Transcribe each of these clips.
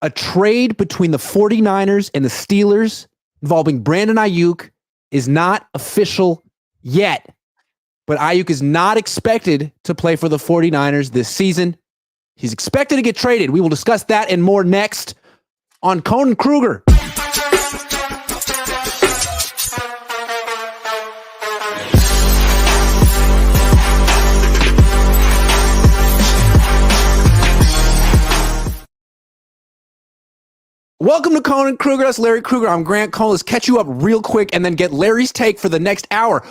A trade between the 49ers and the Steelers involving Brandon Aiyuk is not official yet. But Aiyuk is not expected to play for the 49ers this season. He's expected to get traded. We will discuss that and more next on Cohn and Krueger. Welcome to Cohn and Krueger. That's Larry Krueger. I'm Grant Cohn. Let's catch you up real quick and then get Larry's take for the next hour.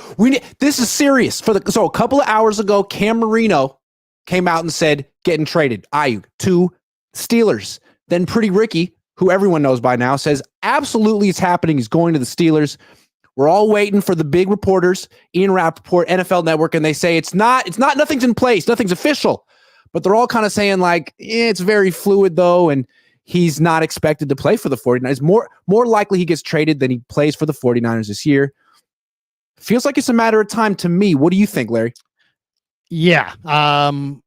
This is serious. So a couple of hours ago, Cam Marino came out and said, getting traded, Aiyuk, to Steelers. Then Pretty Ricky, who everyone knows by now, says, absolutely it's happening. He's going to the Steelers. We're all waiting for the big reporters, Ian Rappaport, NFL Network, and they say it's not, nothing's in place. Nothing's official. But they're all kind of saying like, it's very fluid though, and he's not expected to play for the 49ers. More likely he gets traded than he plays for the 49ers this year. Feels like it's a matter of time to me. What do you think, Larry? Yeah. I've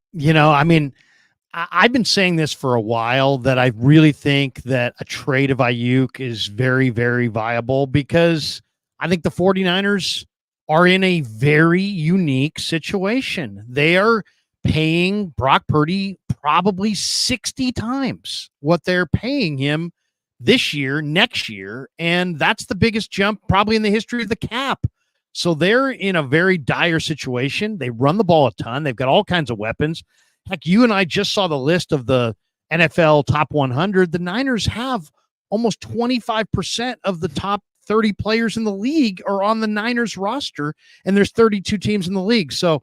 been saying this for a while that I really think that a trade of Aiyuk is very, very viable because I think the 49ers are in a very unique situation. They are paying Brock Purdy probably 60 times what they're paying him this year, next year. And that's the biggest jump probably in the history of the cap. So they're in a very dire situation. They run the ball a ton. They've got all kinds of weapons. Heck, you and I just saw the list of the NFL top 100. The Niners have almost 25% of the top 30 players in the league are on the Niners roster, and there's 32 teams in the league. So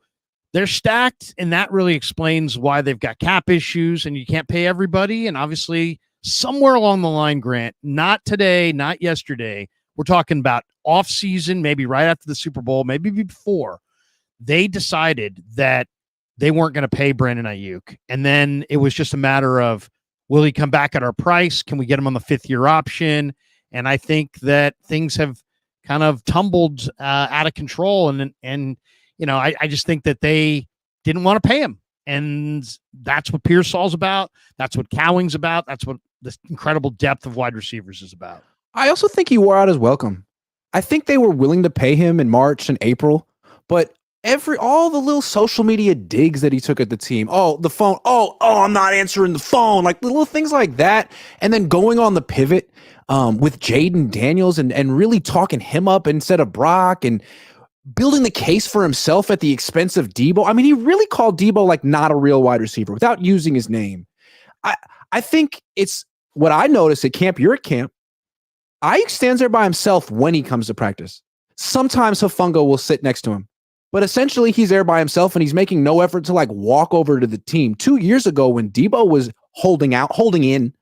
they're stacked, and that really explains why they've got cap issues, and you can't pay everybody. And obviously, somewhere along the line, Grant, not today, not yesterday, we're talking about off-season, maybe right after the Super Bowl, maybe before, they decided that they weren't going to pay Brandon Aiyuk. And then it was just a matter of, will he come back at our price? Can we get him on the fifth-year option? And I think that things have kind of tumbled out of control, and I just think that they didn't want to pay him. And that's what Pearsall's about. That's what Cowing's about. That's what this incredible depth of wide receivers is about. I also think he wore out his welcome. I think they were willing to pay him in March and April, but all the little social media digs that he took at the team. Oh, the phone. Oh, I'm not answering the phone. Like little things like that. And then going on the pivot with Jaden Daniels and really talking him up instead of Brock and building the case for himself at the expense of Debo. I mean, he really called Debo like not a real wide receiver without using his name. I think it's what I noticed at camp. You're at camp. Aiyuk stands there by himself when he comes to practice. Sometimes Hufanga will sit next to him, but essentially he's there by himself and he's making no effort to like walk over to the team. 2 years ago when Debo was holding in,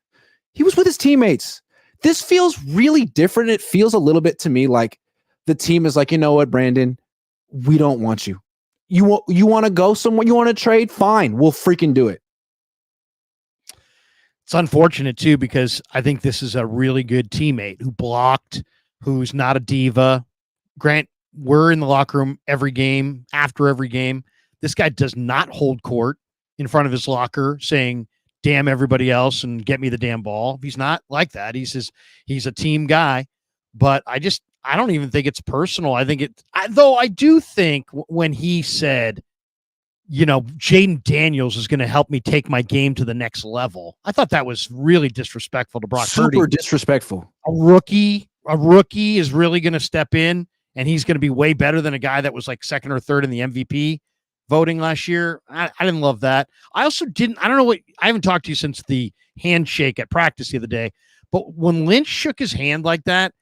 he was with his teammates. This feels really different. It feels a little bit to me like the team is like, you know what, Brandon, we don't want you. You want to go somewhere? You want to trade? Fine. We'll freaking do it. It's unfortunate too, because I think this is a really good teammate who blocked, who's not a diva. Grant, we're in the locker room every game, after every game. This guy does not hold court in front of his locker saying, damn everybody else and get me the damn ball. He's not like that. He's a team guy, but I don't even think it's personal. I think though I do think when he said, Jaden Daniels is going to help me take my game to the next level, I thought that was really disrespectful to Brock Purdy. Super disrespectful. A rookie is really going to step in and he's going to be way better than a guy that was like second or third in the MVP voting last year. I didn't love that. I haven't talked to you since the handshake at practice the other day, but when Lynch shook his hand like that,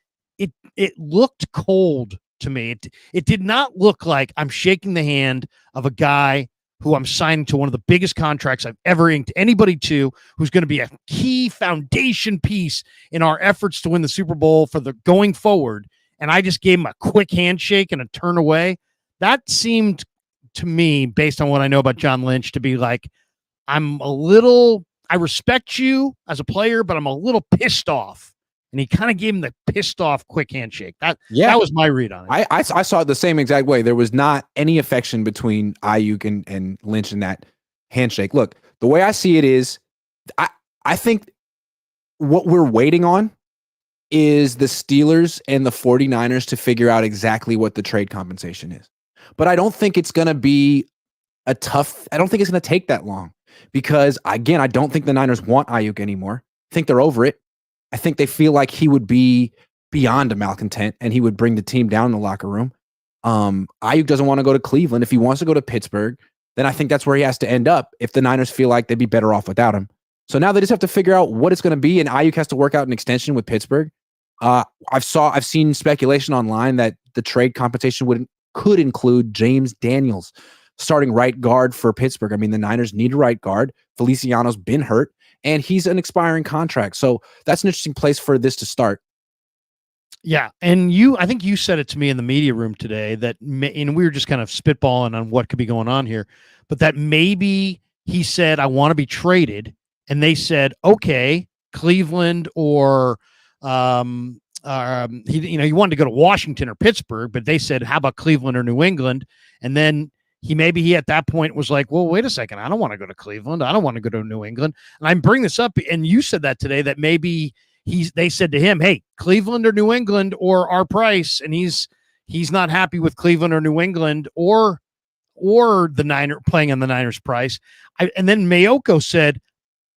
it looked cold to me. It did not look like I'm shaking the hand of a guy who I'm signing to one of the biggest contracts I've ever inked anybody to, who's going to be a key foundation piece in our efforts to win the Super Bowl for the going forward. And I just gave him a quick handshake and a turn away. That seemed to me, based on what I know about John Lynch, to be like, I respect you as a player, but I'm a little pissed off. And he kind of gave him the pissed off quick handshake. That was my read on it. I saw it the same exact way. There was not any affection between Aiyuk and Lynch in that handshake. Look, the way I see it is, I think what we're waiting on is the Steelers and the 49ers to figure out exactly what the trade compensation is. But I don't think it's going to be I don't think it's going to take that long because, again, I don't think the Niners want Aiyuk anymore. I think they're over it. I think they feel like he would be beyond a malcontent and he would bring the team down in the locker room. Aiyuk doesn't want to go to Cleveland. If he wants to go to Pittsburgh, then I think that's where he has to end up if the Niners feel like they'd be better off without him. So now they just have to figure out what it's going to be, and Aiyuk has to work out an extension with Pittsburgh. I've seen speculation online that the trade compensation could include James Daniels starting right guard for Pittsburgh. I mean, the Niners need a right guard. Feliciano's been hurt, and he's an expiring contract. So that's an interesting place for this to start. Yeah, and I think you said it to me in the media room today and we were just kind of spitballing on what could be going on here, but that maybe he said, I want to be traded. And they said, okay, Cleveland or he wanted to go to Washington or Pittsburgh, but they said, how about Cleveland or New England? And then he at that point was like, well, wait a second. I don't want to go to Cleveland. I don't want to go to New England. And I bring this up, and you said that today, that maybe they said to him, hey, Cleveland or New England or our price. And he's not happy with Cleveland or New England or the Niners playing on the Niners price. And then Mayoko said,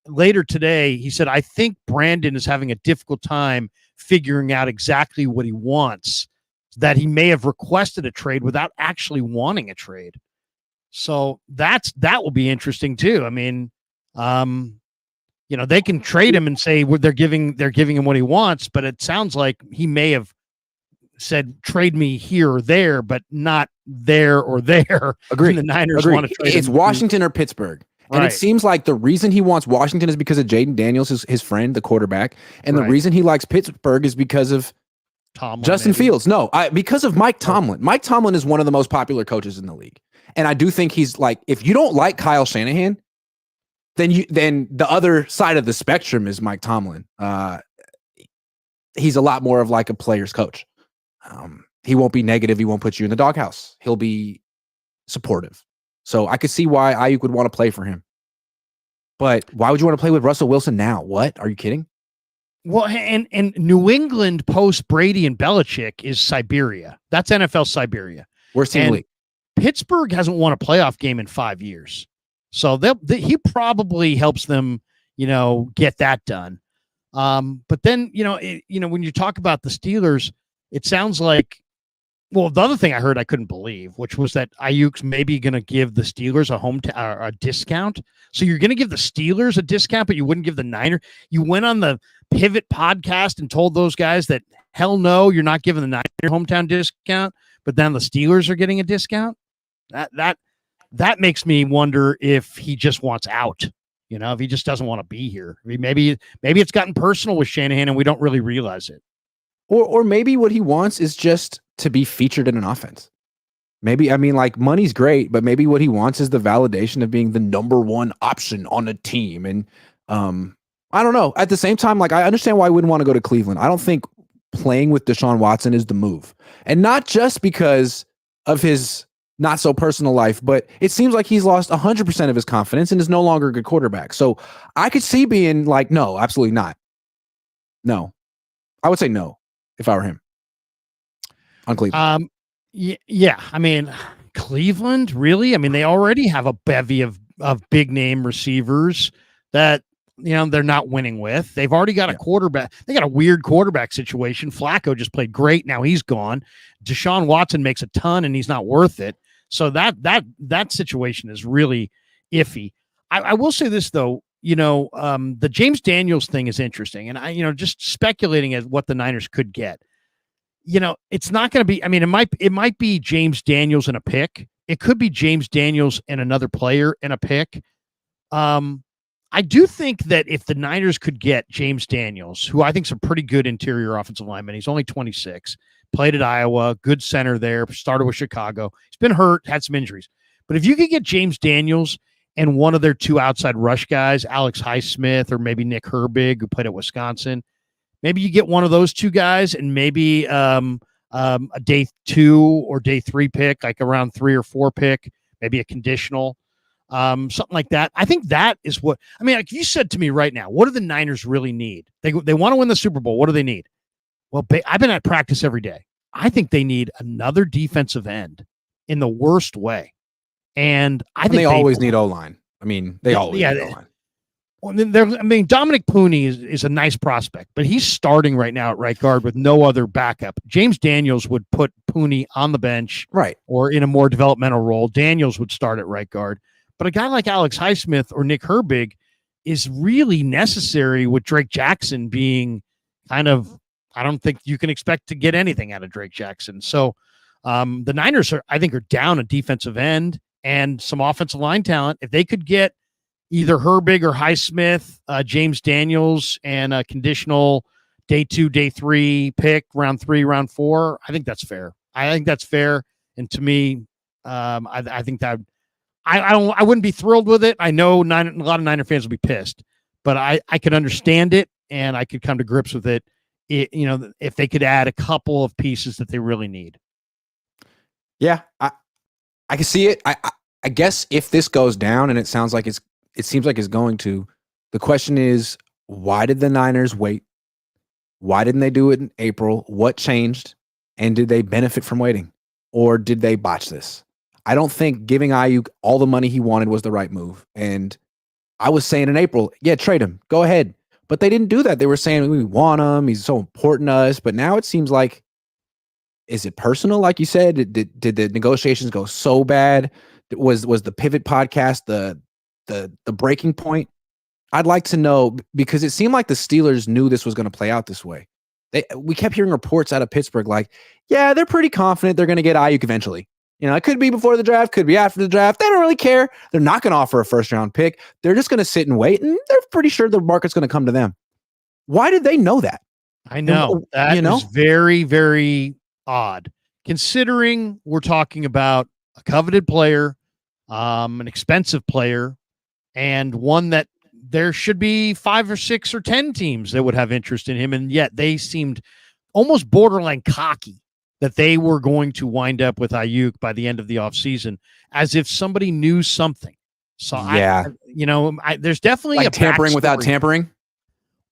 later today, he said, I think Brandon is having a difficult time figuring out exactly what he wants, that he may have requested a trade without actually wanting a trade. So that will be interesting too. I mean, they can trade him and say they're giving him what he wants, but it sounds like he may have said trade me here or there, but not there or there. Agreed. The Niners want to trade It's him. Washington or Pittsburgh. And It seems like the reason he wants Washington is because of Jaden Daniels, his friend, the quarterback. And the reason he likes Pittsburgh is because of Tomlin, Justin Fields. No, because of Mike Tomlin. Mike Tomlin is one of the most popular coaches in the league. And I do think he's like, if you don't like Kyle Shanahan, then the other side of the spectrum is Mike Tomlin. He's a lot more of like a player's coach. He won't be negative. He won't put you in the doghouse. He'll be supportive. So I could see why Aiyuk would want to play for him. But why would you want to play with Russell Wilson now? What? Are you kidding? Well, and New England post Brady and Belichick is Siberia. That's NFL Siberia. Worst team in the league. Pittsburgh hasn't won a playoff game in 5 years. So he probably helps them, get that done. But then, when you talk about the Steelers, it sounds like, well, the other thing I heard I couldn't believe, which was that Aiyuk's maybe going to give the Steelers a discount. So you're going to give the Steelers a discount, but you wouldn't give the Niners. You went on the Pivot podcast and told those guys that, hell no, you're not giving the Niners hometown discount, but then the Steelers are getting a discount. That makes me wonder if he just wants out. If he just doesn't want to be here. Maybe it's gotten personal with Shanahan and we don't really realize it. Or maybe what he wants is just to be featured in an offense. Maybe, money's great, but maybe what he wants is the validation of being the number one option on a team. And I don't know. At the same time, I understand why I wouldn't want to go to Cleveland. I don't think playing with Deshaun Watson is the move. And not just because of his not so personal life, but it seems like he's lost 100% of his confidence and is no longer a good quarterback. So I could see being like, no, absolutely not. No, I would say no if I were him on Cleveland. Yeah. Cleveland, really? They already have a bevy of big name receivers that, they're not winning with. They've already got a quarterback. They got a weird quarterback situation. Flacco just played great. Now he's gone. Deshaun Watson makes a ton and he's not worth it. So that situation is really iffy. I will say this though, the James Daniels thing is interesting. And just speculating at what the Niners could get, it's not going to be, it might be James Daniels and a pick. It could be James Daniels and another player and a pick. I do think that if the Niners could get James Daniels, who I think is a pretty good interior offensive lineman, he's only 26, played at Iowa, good center there, started with Chicago. He's been hurt, had some injuries. But if you could get James Daniels and one of their two outside rush guys, Alex Highsmith or maybe Nick Herbig, who played at Wisconsin, maybe you get one of those two guys and maybe a day 2 or day 3 pick, like around 3 or 4 pick, maybe a conditional. something like that. I think that is what I mean. Like you said to me right now, what do the Niners really need? They want to win the Super Bowl. What do they need? Well, I've been at practice every day. I think they need another defensive end in the worst way, and I think they always need O-line. I mean, they always need O-line. Well, Dominic Pooney is a nice prospect, but he's starting right now at right guard with no other backup. James Daniels would put Pooney on the bench, right, or in a more developmental role. Daniels would start at right guard. But a guy like Alex Highsmith or Nick Herbig is really necessary with Drake Jackson being kind of, I don't think you can expect to get anything out of Drake Jackson. So the Niners I think are down a defensive end and some offensive line talent. If they could get either Herbig or Highsmith, James Daniels, and a conditional day 2, day 3 pick, round 3, round 4, I think that's fair. And to me, I think that I wouldn't be thrilled with it. I know a lot of Niner fans will be pissed, but I could understand it and I could come to grips with it. If they could add a couple of pieces that they really need. Yeah, I can see it. I guess if this goes down, and it seems like it's going to, the question is, why did the Niners wait? Why didn't they do it in April? What changed? And did they benefit from waiting? Or did they botch this? I don't think giving Aiyuk all the money he wanted was the right move. And I was saying in April, yeah, trade him. Go ahead. But they didn't do that. They were saying, we want him. He's so important to us. But now it seems like, is it personal? Like you said, did the negotiations go so bad? Was the Pivot podcast the breaking point? I'd like to know, because it seemed like the Steelers knew this was going to play out this way. We kept hearing reports out of Pittsburgh like, yeah, they're pretty confident they're going to get Aiyuk eventually. It could be before the draft, could be after the draft. They don't really care. They're not going to offer a first-round pick. They're just going to sit and wait, and they're pretty sure the market's going to come to them. Why did they know that? I know. That is very, very odd, considering we're talking about a coveted player, an expensive player, and one that there should be 5 or 6 or 10 teams that would have interest in him, and yet they seemed almost borderline cocky that they were going to wind up with Aiyuk by the end of the offseason, as if somebody knew something. So yeah, there's definitely like a tampering without tampering,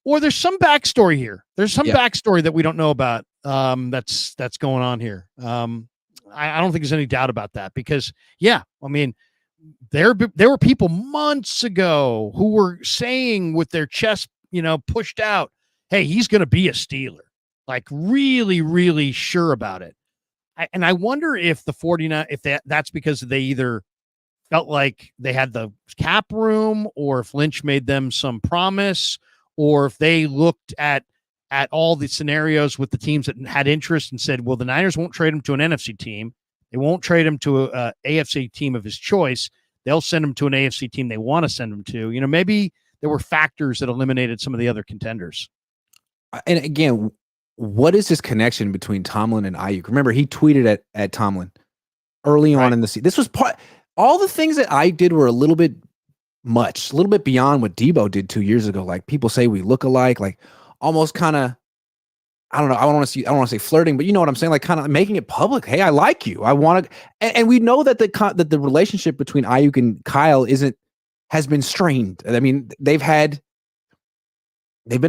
or there's some backstory here. There's some backstory that we don't know about. That's going on here. I don't think there's any doubt about that, because there were people months ago who were saying with their chest, pushed out, hey, he's going to be a Steeler. Like really, really sure about it. And I wonder if the 49, if that's because they either felt like they had the cap room, or if Lynch made them some promise, or if they looked at all the scenarios with the teams that had interest and said, well, the Niners won't trade him to an NFC team. They won't trade him to a AFC team of his choice. They'll send him to an AFC team they want to send him to. Maybe there were factors that eliminated some of the other contenders. And again, what is this connection between Tomlin and Aiyuk? Remember, he tweeted at Tomlin early on in the season. This was all the things that Aiyuk did were a little bit much, a little bit beyond what Debo did 2 years ago. Like, people say we look alike, like almost kind of, I don't know. I don't want to say flirting, but you know what I'm saying? Like, kind of making it public. Hey, I like you. I want to, and we know that the relationship between Aiyuk and Kyle has been strained. I mean, they've been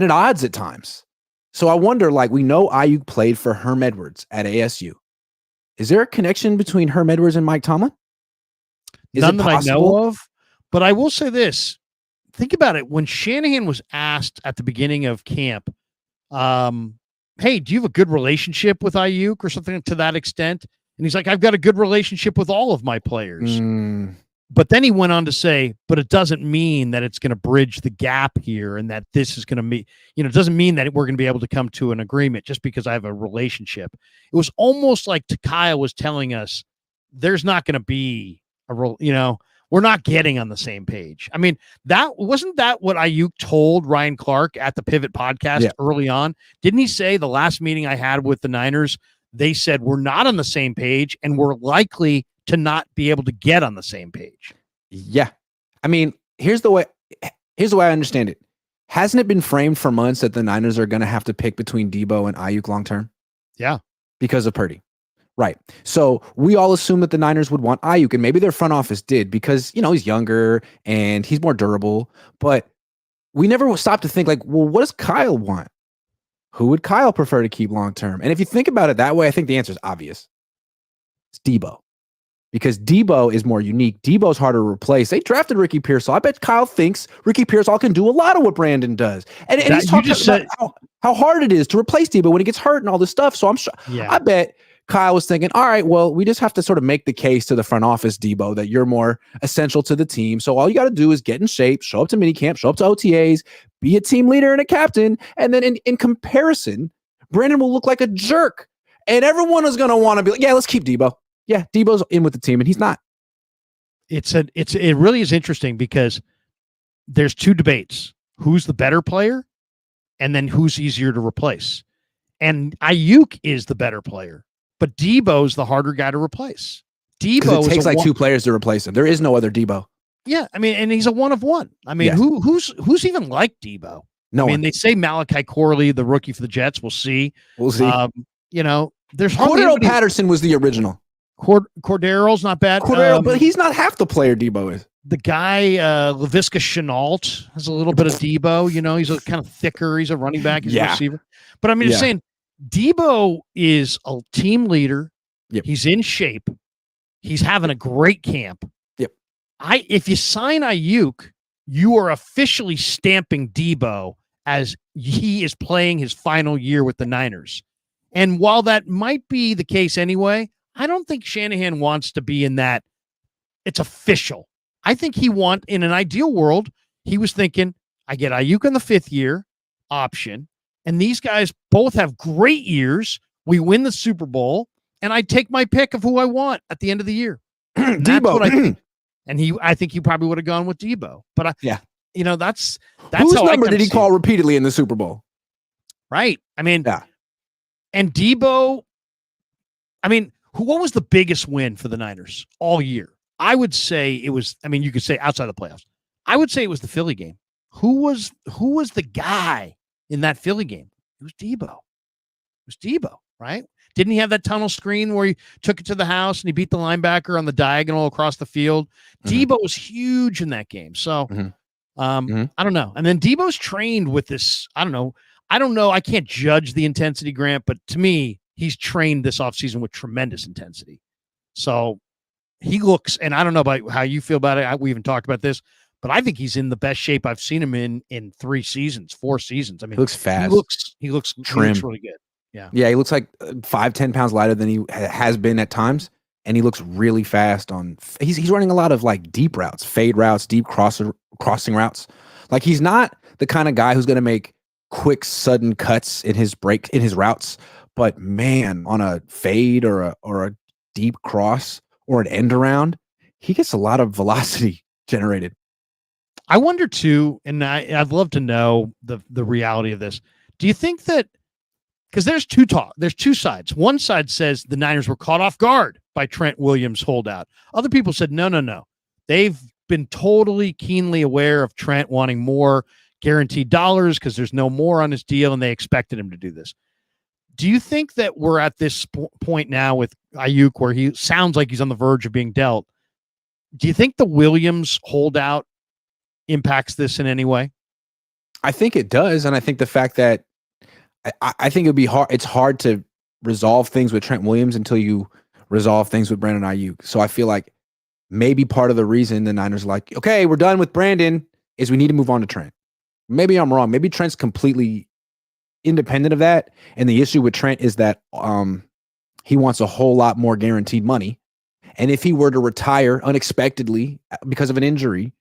at odds at times. So I wonder, like, we know Aiyuk played for Herm Edwards at ASU. Is there a connection between Herm Edwards and Mike Tomlin? None that I know of, but I will say this. Think about it. When Shanahan was asked at the beginning of camp, hey, do you have a good relationship with Aiyuk or something to that extent? And he's like, I've got a good relationship with all of my players. But then he went on to say, but it doesn't mean that it's going to bridge the gap here, and that this is going to be, it doesn't mean that we're going to be able to come to an agreement just because I have a relationship. It was almost like Kyle was telling us there's not going to be we're not getting on the same page. I mean, wasn't that what Aiyuk told Ryan Clark at the Pivot podcast early on? Didn't he say the last meeting I had with the Niners, they said we're not on the same page and we're likely to not be able to get on the same page? Yeah. I mean, here's the way I understand it. Hasn't it been framed for months that the Niners are going to have to pick between Debo and Aiyuk long term? Yeah. Because of Purdy, Right. So we all assume that the Niners would want Aiyuk, and maybe their front office did because, he's younger and he's more durable. But we never stopped to think like, well, what does Kyle want? Who would Kyle prefer to keep long term? And if you think about it that way, I think the answer is obvious. It's Debo. Because Debo is more unique. Debo's harder to replace. They drafted Ricky Pearsall. I bet Kyle thinks Ricky Pearsall can do a lot of what Brandon does. And he's talking about how hard it is to replace Debo when he gets hurt and all this stuff. So I'm sure. Yeah. I bet Kyle was thinking, all right, well, we just have to sort of make the case to the front office, Debo, that you're more essential to the team. So all you got to do is get in shape, show up to minicamp, show up to OTAs, be a team leader and a captain. And then in comparison, Brandon will look like a jerk. And everyone is going to want to be like, yeah, let's keep Debo. Yeah, Debo's in with the team, and he's not. It really is interesting because there's two debates: who's the better player, and then who's easier to replace. And Aiyuk is the better player, but Debo's the harder guy to replace. Debo takes like two players to replace him. There is no other Debo. Yeah, I mean, and he's a one of one. I mean, yes. Who's even like Debo? No, I mean, they say Malachi Corley, the rookie for the Jets. We'll see. We'll see. There's Cordero Patterson was the original. Cordero's not bad. Cordero, but he's not half the player Debo is. The guy, Laviska Shenault, has a little bit of Debo. He's a kind of thicker. He's a running back. He's a receiver. But I mean, just saying, Debo is a team leader. Yep. He's in shape. He's having a great camp. Yep. If you sign Aiyuk, you are officially stamping Debo as he is playing his final year with the Niners. And while that might be the case anyway, I don't think Shanahan wants to be in that. It's official. I think in an ideal world, he was thinking, I get Aiyuk in the 5th year option, and these guys both have great years. We win the Super Bowl, and I take my pick of who I want at the end of the year. Debo. I think. And I think he probably would have gone with Debo. But that's whose number did he call repeatedly in the Super Bowl? Right. I mean, and Debo, what was the biggest win for the Niners all year? I would say it was, you could say outside the playoffs. I would say it was the Philly game. Who was the guy in that Philly game? It was Debo. Right? Didn't he have that tunnel screen where he took it to the house and he beat the linebacker on the diagonal across the field? Mm-hmm. Debo was huge in that game. So, I don't know. And then Debo's trained with this, I don't know. I can't judge the intensity, Grant, but to me, he's trained this offseason with tremendous intensity. So he looks, and I don't know about how you feel about it. We even talked about this, but I think he's in the best shape I've seen him in 4 seasons. I mean, he looks fast. He looks trim. He looks really good. Yeah. Yeah. He looks like 5-10 pounds lighter than he has been at times. And he looks really fast he's running a lot of like deep routes, fade routes, deep crossing routes. Like he's not the kind of guy who's going to make quick, sudden cuts in his routes. But man, on a fade or a deep cross or an end around, he gets a lot of velocity generated. I wonder too, and I'd love to know the reality of this. Do you think that, because there's two sides. One side says the Niners were caught off guard by Trent Williams' holdout. Other people said, no. They've been totally keenly aware of Trent wanting more guaranteed dollars because there's no more on his deal, and they expected him to do this. Do you think that we're at this point now with Aiyuk where he sounds like he's on the verge of being dealt? Do you think the Williams holdout impacts this in any way? I think it does, and I think the fact that I think it'd be hard. It's hard to resolve things with Trent Williams until you resolve things with Brandon Aiyuk. So I feel like maybe part of the reason the Niners are like, okay, we're done with Brandon is we need to move on to Trent. Maybe I'm wrong. Maybe Trent's completely independent of that. And the issue with Trent is that he wants a whole lot more guaranteed money. And if he were to retire unexpectedly because of an injury,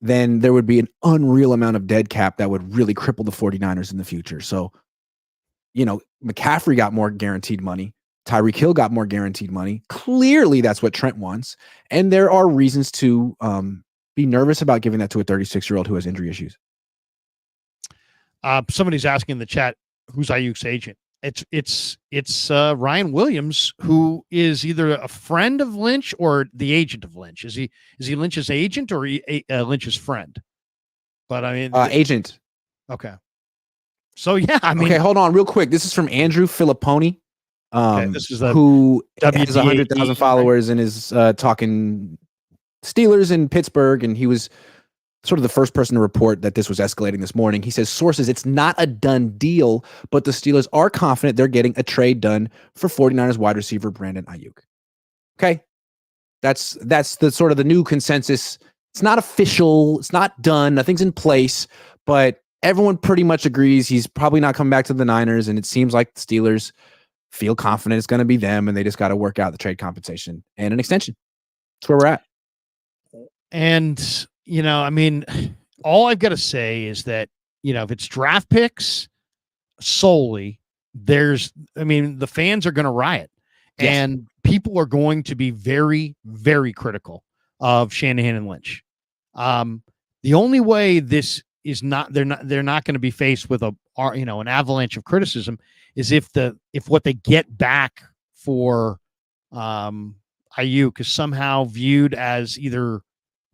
then there would be an unreal amount of dead cap that would really cripple the 49ers in the future. So, McCaffrey got more guaranteed money. Tyreek Hill got more guaranteed money. Clearly, that's what Trent wants. And there are reasons to be nervous about giving that to a 36-year-old who has injury issues. Somebody's asking in the chat, who's Aiyuk's agent? It's Ryan Williams, who is either a friend of Lynch or the agent of Lynch. Is he Lynch's agent or Lynch's friend? But I mean, agent. Okay. So yeah, I mean, okay, hold on real quick. This is from Andrew Filipponi. Okay, this is the who has WDAE, 100,000 followers and is talking Steelers in Pittsburgh, and he was sort of the first person to report that this was escalating this morning. He says, sources, it's not a done deal, but the Steelers are confident they're getting a trade done for 49ers wide receiver Brandon Aiyuk. Okay. That's the sort of the new consensus. It's not official. It's not done. Nothing's in place, but everyone pretty much agrees he's probably not coming back to the Niners. And it seems like the Steelers feel confident it's going to be them, and they just got to work out the trade compensation and an extension. That's where we're at. And, I mean, all I've got to say is that, if it's draft picks solely, the fans are going to riot. Yes. And people are going to be very, very critical of Shanahan and Lynch. The only way this is not, they're not going to be faced with an avalanche of criticism is if what they get back for Aiyuk is somehow viewed as either,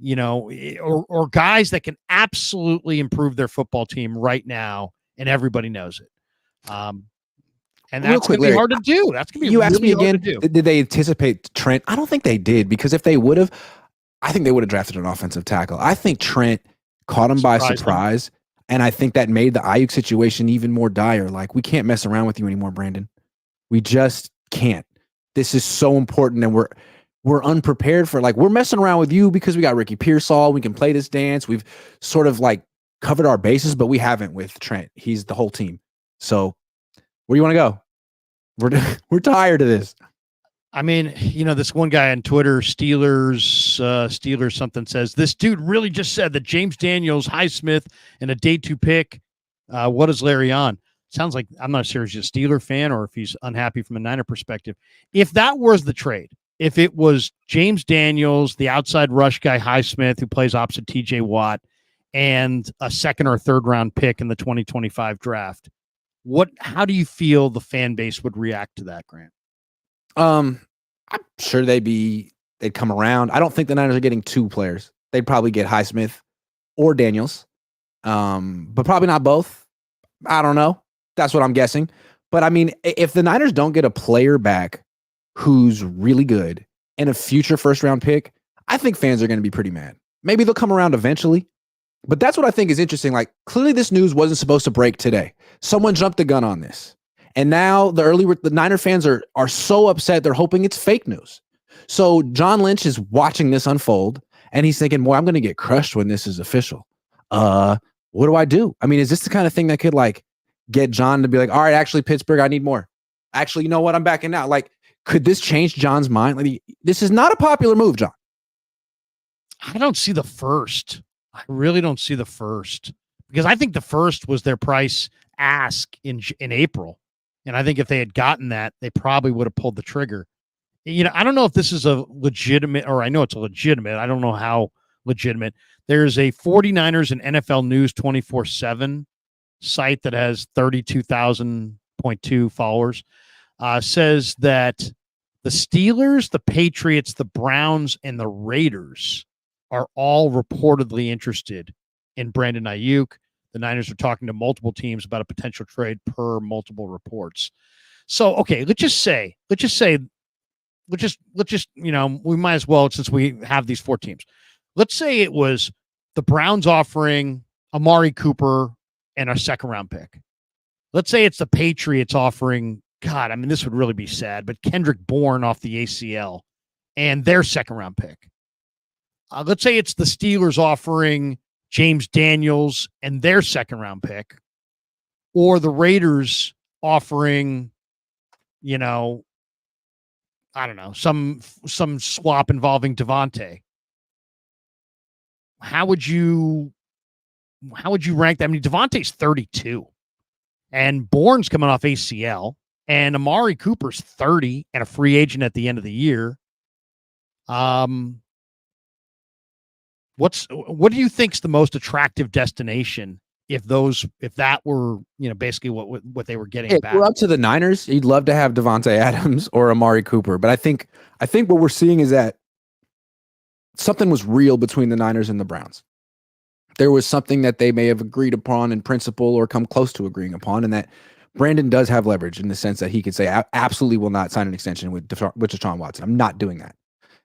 or guys that can absolutely improve their football team right now, and everybody knows it. And that's going to be hard to do. That's going to be you really asked me again, hard to do. Did they anticipate Trent? I don't think they did, because if they would have, I think they would have drafted an offensive tackle. I think Trent caught him by surprise, and I think that made the Aiyuk situation even more dire. Like, we can't mess around with you anymore, Brandon. We just can't. This is so important, and we're unprepared for, we're messing around with you because we got Ricky Pearsall. We can play this dance. We've sort of covered our bases, but we haven't with Trent. He's the whole team. So where do you want to go? We're tired of this. I mean, this one guy on Twitter, Steelers something, says, this dude really just said that James Daniels, Highsmith, and a day 2 pick. What is Larry on? Sounds like, I'm not sure if he's a Steeler fan or if he's unhappy from a Niner perspective. If that was the trade, if it was James Daniels, the outside rush guy, Highsmith, who plays opposite TJ Watt, and a second or third round pick in the 2025 draft, how do you feel the fan base would react to that, Grant? I'm sure they'd come around. I don't think the Niners are getting 2 players. They'd probably get Highsmith or Daniels, but probably not both. I don't know. That's what I'm guessing. But I mean, if the Niners don't get a player back who's really good and a future first round pick, I think fans are going to be pretty mad. Maybe they'll come around eventually. But that's what I think is interesting. Clearly this news wasn't supposed to break today. Someone jumped the gun on this. And now the Niner fans are so upset, they're hoping it's fake news. So John Lynch is watching this unfold, and he's thinking, boy, I'm going to get crushed when this is official. What do I do? I mean, is this the kind of thing that could get John to be like, all right, actually, Pittsburgh, I need more. Actually, you know what? I'm backing out. Could this change John's mind? This is not a popular move, John. I don't see the first. I really don't see the first, because I think the first was their price ask in April. And I think if they had gotten that, they probably would have pulled the trigger. I don't know if this is a legitimate, or I know it's a legitimate. I don't know how legitimate. There's a 49ers and NFL News 24/7 site that has 32,000.2 followers. Says that the Steelers, the Patriots, the Browns, and the Raiders are all reportedly interested in Brandon Aiyuk. The Niners are talking to multiple teams about a potential trade per multiple reports. So, okay, let's just say, we might as well, since we have these 4 teams, let's say it was the Browns offering Amari Cooper and a second round pick. Let's say it's the Patriots offering, God, I mean, this would really be sad, but Kendrick Bourne off the ACL and their second round pick. Let's say it's the Steelers offering James Daniels and their second round pick, or the Raiders offering, I don't know, some swap involving Devontae. How would you rank that? I mean, Devontae's 32 and Bourne's coming off ACL, and Amari Cooper's 30 and a free agent at the end of the year. What do you think's the most attractive destination if that were, basically what they were getting back? We're up to the Niners. You'd love to have Devontae Adams or Amari Cooper, but I think what we're seeing is that something was real between the Niners and the Browns. There was something that they may have agreed upon in principle or come close to agreeing upon, and that Brandon does have leverage in the sense that he could say, I absolutely will not sign an extension with Deshaun Watson. I'm not doing that.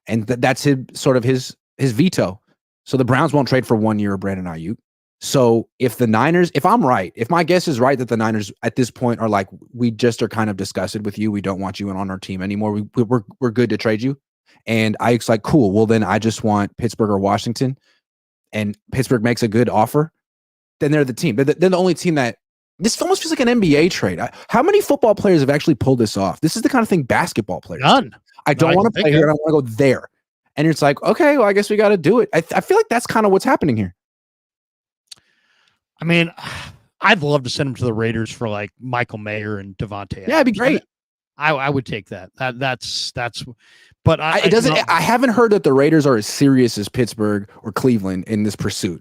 And that's his veto. So the Browns won't trade for 1 year of Brandon Aiyuk. So if the Niners, if I'm right, if my guess is right that the Niners at this point are like, we just are kind of disgusted with you. We don't want you on our team anymore. We're good to trade you. And Aiyuk's like, cool. Well, then I just want Pittsburgh or Washington, and Pittsburgh makes a good offer. Then they're the team. They're the only team that this almost feels like an NBA trade. How many football players have actually pulled this off? This is the kind of thing basketball players None. do. I don't want to play here. And I want to go there. And it's like, okay, well, I guess we got to do it. I feel like that's kind of what's happening here. I mean, I'd love to send him to the Raiders for like Michael Mayer and Devontae. Yeah, it'd be great. I would take that. That's. But I haven't heard that the Raiders are as serious as Pittsburgh or Cleveland in this pursuit.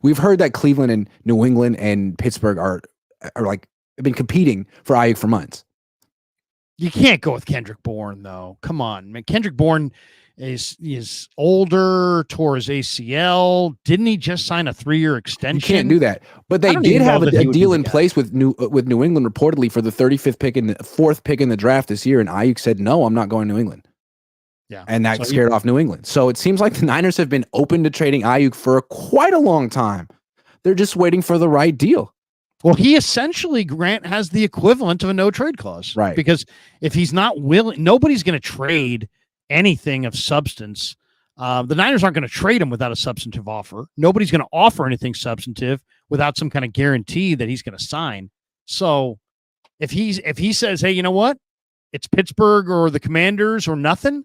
We've heard that Cleveland and New England and Pittsburgh are like have been competing for Aiyuk for months. You can't go with Kendrick Bourne though. Come on, man. Kendrick Bourne is older, tore his ACL. Didn't he just sign a 3-year extension? You can't do that. But they did have a deal in place with New England reportedly for the 35th pick and the 4th pick in the draft this year, and Aiyuk said, "No, I'm not going to New England." Yeah, and that scared off New England. So it seems like the Niners have been open to trading Aiyuk for quite a long time. They're just waiting for the right deal. Well, he essentially, Grant, has the equivalent of a no trade clause, right? Because if he's not willing, nobody's going to trade anything of substance. The Niners aren't going to trade him without a substantive offer. Nobody's going to offer anything substantive without some kind of guarantee that he's going to sign. So if he says, hey, you know what? It's Pittsburgh or the Commanders or nothing,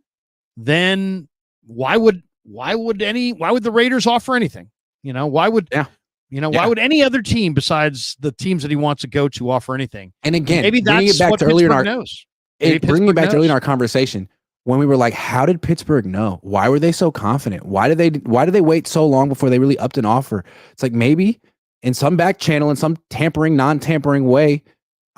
then why would the Raiders offer anything? Why would any other team besides the teams that he wants to go to offer anything? And again, maybe that's what Pittsburgh knows. Bringing it back to earlier in our conversation, when we were like, how did Pittsburgh know? Why were they so confident? Why did they wait so long before they really upped an offer? It's like maybe in some back channel, in some tampering, non-tampering way,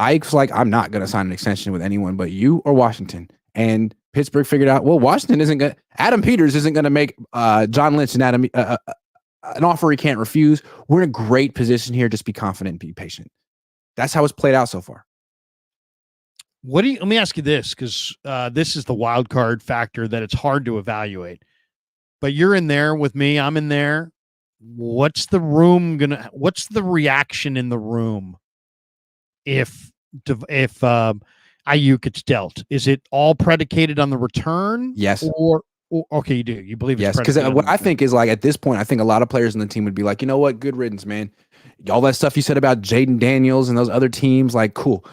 Aiyuk's like, I'm not going to sign an extension with anyone but you or Washington. And Pittsburgh figured out, well, Washington isn't going. Adam Peters isn't going to make John Lynch and an offer he can't refuse. We're in a great position here. Just be confident and be patient. That's how it's played out so far. Let me ask you this, because this is the wild card factor that it's hard to evaluate. But you're in there with me. I'm in there. What's the reaction in the room if Aiyuk gets dealt? Is it all predicated on the return? Yes. Or okay, you do. You believe yes? Because what I think is like at this point, I think a lot of players in the team would be like, you know what, good riddance, man. All that stuff you said about Jaden Daniels and those other teams, like cool.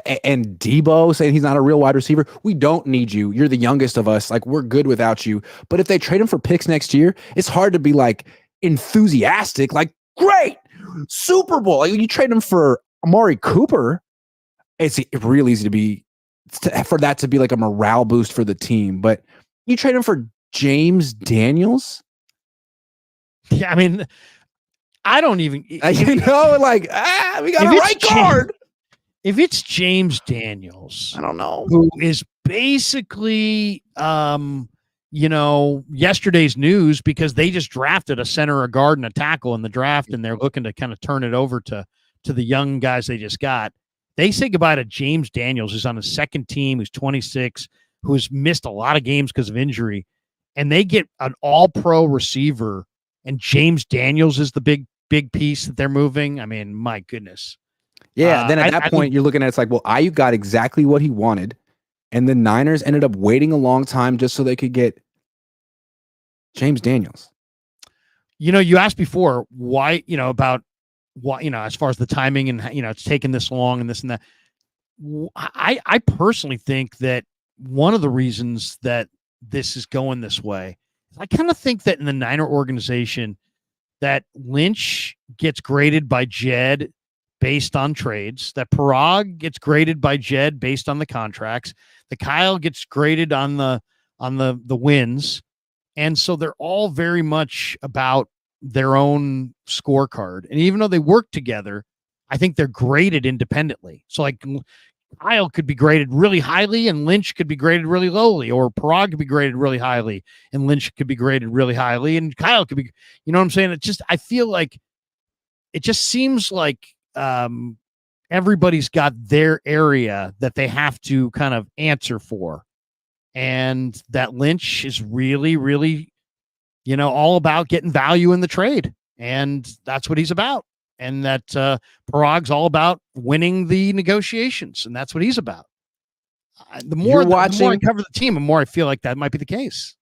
And Debo saying he's not a real wide receiver. We don't need you. You're the youngest of us. Like we're good without you. But if they trade him for picks next year, it's hard to be like enthusiastic. Like great Super Bowl. Like, you trade him for Amari Cooper. It's real easy for that to be like a morale boost for the team. But you trade him for James Daniels. Yeah, I mean, I don't even. We got a right guard. If it's James Daniels, I don't know, who is basically, yesterday's news because they just drafted a center, a guard, and a tackle in the draft, and they're looking to kind of turn it over to the young guys they just got. They say goodbye to James Daniels, who's on the second team, who's 26, who's missed a lot of games because of injury, and they get an all-pro receiver, and James Daniels is the big piece that they're moving. I mean, my goodness. Yeah, then at that point, you're looking at it's like, well, Aiyuk got exactly what he wanted, and the Niners ended up waiting a long time just so they could get James Daniels. You asked before why, about why, as far as the timing and, it's taken this long and this and that. I personally think that one of the reasons that this is going this way, I kind of think that in the Niner organization, that Lynch gets graded by Jed based on trades, that Parag gets graded by Jed based on the contracts, the Kyle gets graded on the wins. And so they're all very much about their own scorecard. And even though they work together, I think they're graded independently. So like Kyle could be graded really highly and Lynch could be graded really lowly, or Parag could be graded really highly and Lynch could be graded really highly, and Kyle could be, you know what I'm saying? I feel like it just seems like everybody's got their area that they have to kind of answer for. And that Lynch is really, really, all about getting value in the trade. And that's what he's about. And that Parag's all about winning the negotiations. And that's what he's about. The more I cover the team, the more I feel like that might be the case.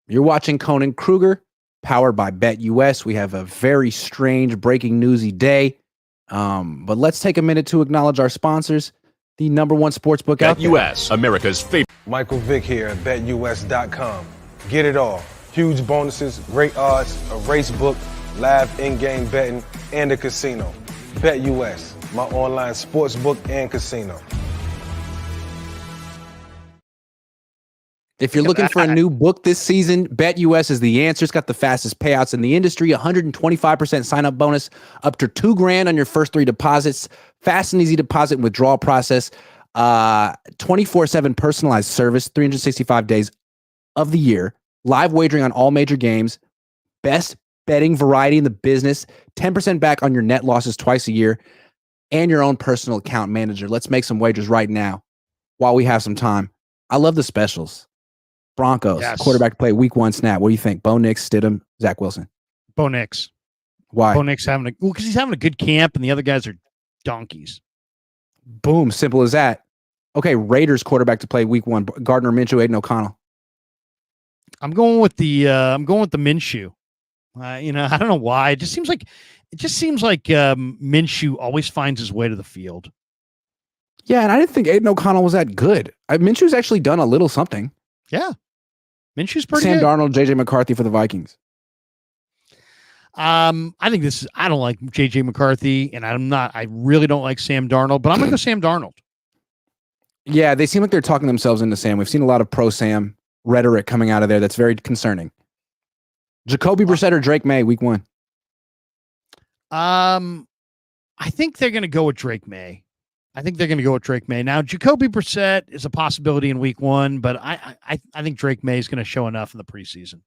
You're watching Cohn and Krueger, powered by BetUS. We have a very strange breaking newsy day. But let's take a minute to acknowledge our sponsors, the number one sportsbook out there. BetUS, America's favorite. Michael Vick here at BetUS.com. Get it all. Huge bonuses, great odds, a race book, live in-game betting, and a casino. BetUS, my online sportsbook and casino. If you're looking for a new book this season, BetUS is the answer. It's got the fastest payouts in the industry, 125% sign-up bonus, up to $2,000 on your first 3 deposits, fast and easy deposit and withdrawal process, 24/7 personalized service, 365 days of the year, live wagering on all major games, best betting variety in the business, 10% back on your net losses twice a year, and your own personal account manager. Let's make some wagers right now while we have some time. I love the specials. Broncos, yes. Quarterback to play week 1 snap. What do you think? Bo Nix, Stidham, Zach Wilson. Bo Nix. Why? Bo Nix because he's having a good camp and the other guys are donkeys. Boom. Simple as that. Okay. Raiders quarterback to play week 1. Gardner Minshew, Aiden O'Connell. I'm going with the Minshew. I don't know why. It just seems like Minshew always finds his way to the field. Yeah, and I didn't think Aiden O'Connell was that good. Minshew's actually done a little something. Yeah. Minshew's pretty Sam good. Darnold, JJ McCarthy for the Vikings. I don't like JJ McCarthy, and I really don't like Sam Darnold, but I'm going to go Sam Darnold. Yeah, they seem like they're talking themselves into Sam. We've seen a lot of pro Sam rhetoric coming out of there that's very concerning. Jacoby Brissett or Drake May, week 1. I think they're going to go with Drake May. Now, Jacoby Brissett is a possibility in week 1, but I think Drake May is going to show enough in the preseason.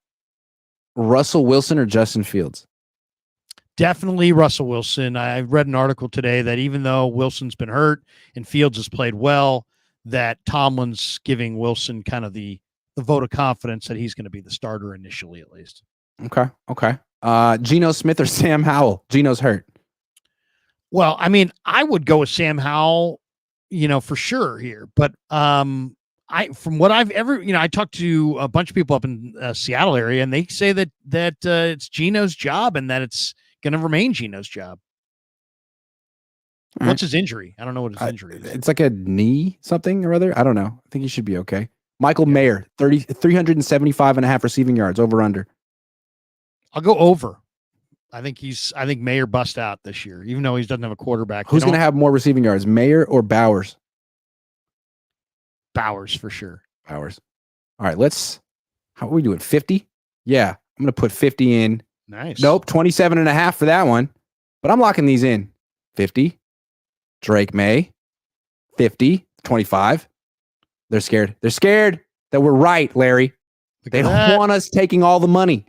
Russell Wilson or Justin Fields? Definitely Russell Wilson. I read an article today that even though Wilson's been hurt and Fields has played well, that Tomlin's giving Wilson kind of the vote of confidence that he's going to be the starter initially, at least. Okay. Geno Smith or Sam Howell? Geno's hurt. Well, I would go with Sam Howell, for sure here. But from what I've I talked to a bunch of people up in Seattle area, and they say that it's Geno's job and that it's going to remain Geno's job. What's his injury? I don't know what his injury is. It's like a knee something or other. I don't know. I think he should be okay. Michael Mayer, 375 and a half receiving yards, over under. I'll go over. I think Mayer bust out this year, even though he doesn't have a quarterback. Who's going to have more receiving yards, Mayer or Bowers? Bowers for sure. Bowers. All right, how are we doing? 50? Yeah, I'm going to put 50 in. Nice. Nope, 27 and a half for that one. But I'm locking these in. 50. Drake May. 50. 25. They're scared. They're scared that we're right, Larry. They don't want us taking all the money.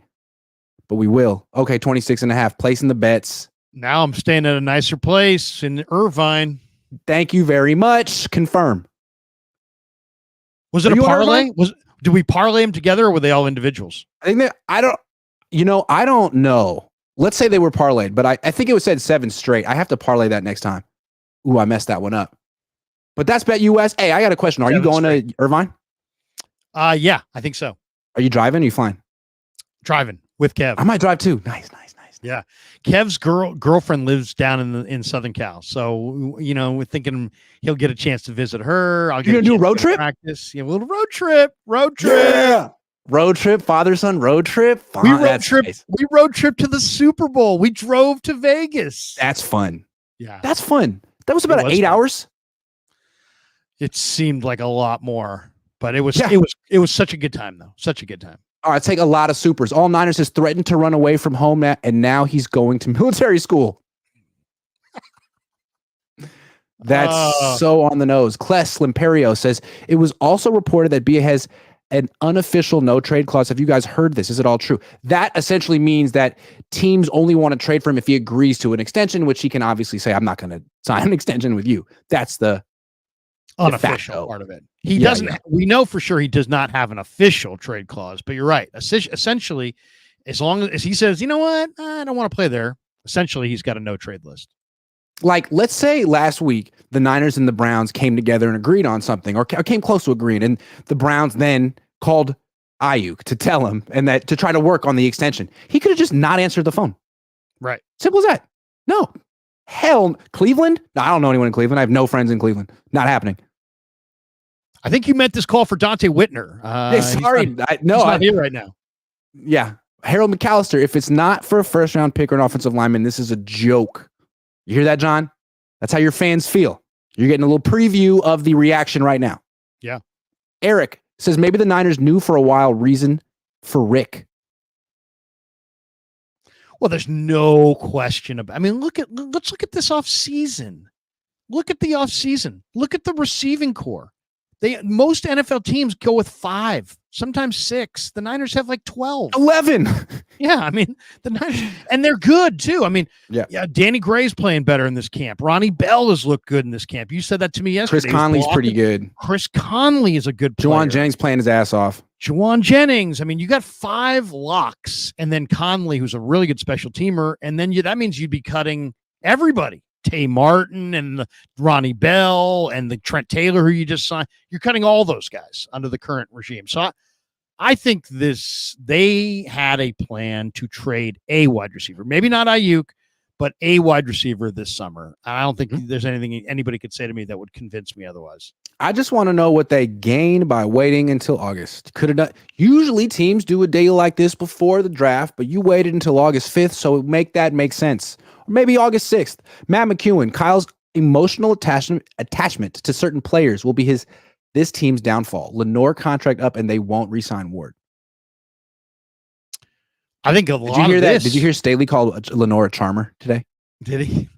But we will. Okay, 26 and a half. Placing the bets. Now I'm staying at a nicer place in Irvine. Thank you very much. Confirm. Was it a parlay? Did we parlay them together or were they all individuals? I think I don't know. Let's say they were parlayed, but I think it said 7 straight. I have to parlay that next time. Ooh, I messed that one up. But that's BetUS. Hey, I got a question. Are you going to Irvine? Yeah, I think so. Are you driving or are you flying? Driving with Kev. I might drive too. Nice. Yeah. Kev's girlfriend lives down in Southern Cal. So, we're thinking he'll get a chance to visit her. You're going to do a road trip? Practice. Yeah, we'll road trip. Yeah. Road trip, father-son road trip. We road trip to the Super Bowl. We drove to Vegas. That's fun. Yeah. That's fun. That was about 8 hours. It seemed like a lot more, but it was such a good time though. Such a good time. All right, take a lot of supers. All Niners has threatened to run away from home, and now he's going to military school. That's so on the nose. Cles Limperio says, it was also reported that Bia has an unofficial no trade clause. Have you guys heard this? Is it all true? That essentially means that teams only want to trade for him if he agrees to an extension, which he can obviously say, I'm not going to sign an extension with you. That's the unofficial part of it. He doesn't. We know for sure he does not have an official trade clause, but you're right. Essentially, as long as he says, you know what, I don't want to play there, essentially he's got a no trade list. Like, let's say last week the Niners and the Browns came together and agreed on something, or came close to agreeing, and the Browns then called Aiyuk to tell him and that to try to work on the extension. He could have just not answered the phone. Right. Simple as that. No. Hell, Cleveland? No, I don't know anyone in Cleveland. I have no friends in Cleveland. Not happening. I think you meant this call for Dante Whitner. Sorry. He's not here right now. Yeah. Harold McAllister, if it's not for a first-round pick or an offensive lineman, this is a joke. You hear that, John? That's how your fans feel. You're getting a little preview of the reaction right now. Yeah. Eric says maybe the Niners knew for a while reason for Rick. Well, there's no question about. I mean, let's look at this offseason. Look at the offseason. Look at the receiving core. Most NFL teams go with 5, sometimes 6. The Niners have like 12. 11. Yeah, I mean, the Niners, and they're good too. I mean, yeah, Danny Gray's playing better in this camp. Ronnie Bell has looked good in this camp. You said that to me yesterday. Chris Conley's pretty good. Chris Conley is a good player. Juwan Jennings playing his ass off. Juwan Jennings. I mean, you got 5 locks, and then Conley, who's a really good special teamer, and then that means you'd be cutting everybody. Tay Martin and the Ronnie Bell and the Trent Taylor, who you just signed. You're cutting all those guys under the current regime. So I think they had a plan to trade a wide receiver, maybe not Aiyuk, but a wide receiver this summer. I don't think there's anything anybody could say to me that would convince me otherwise. I just want to know what they gained by waiting until August. Could have done. Usually teams do a deal like this before the draft, but you waited until August 5th, so make that make sense. Or maybe August 6th. Matt McEwen, Kyle's emotional attachment to certain players will be this team's downfall. Lenore contract up, and they won't re-sign Ward. I think Did you hear that? Did you hear Staley call Lenore a charmer today? Did he?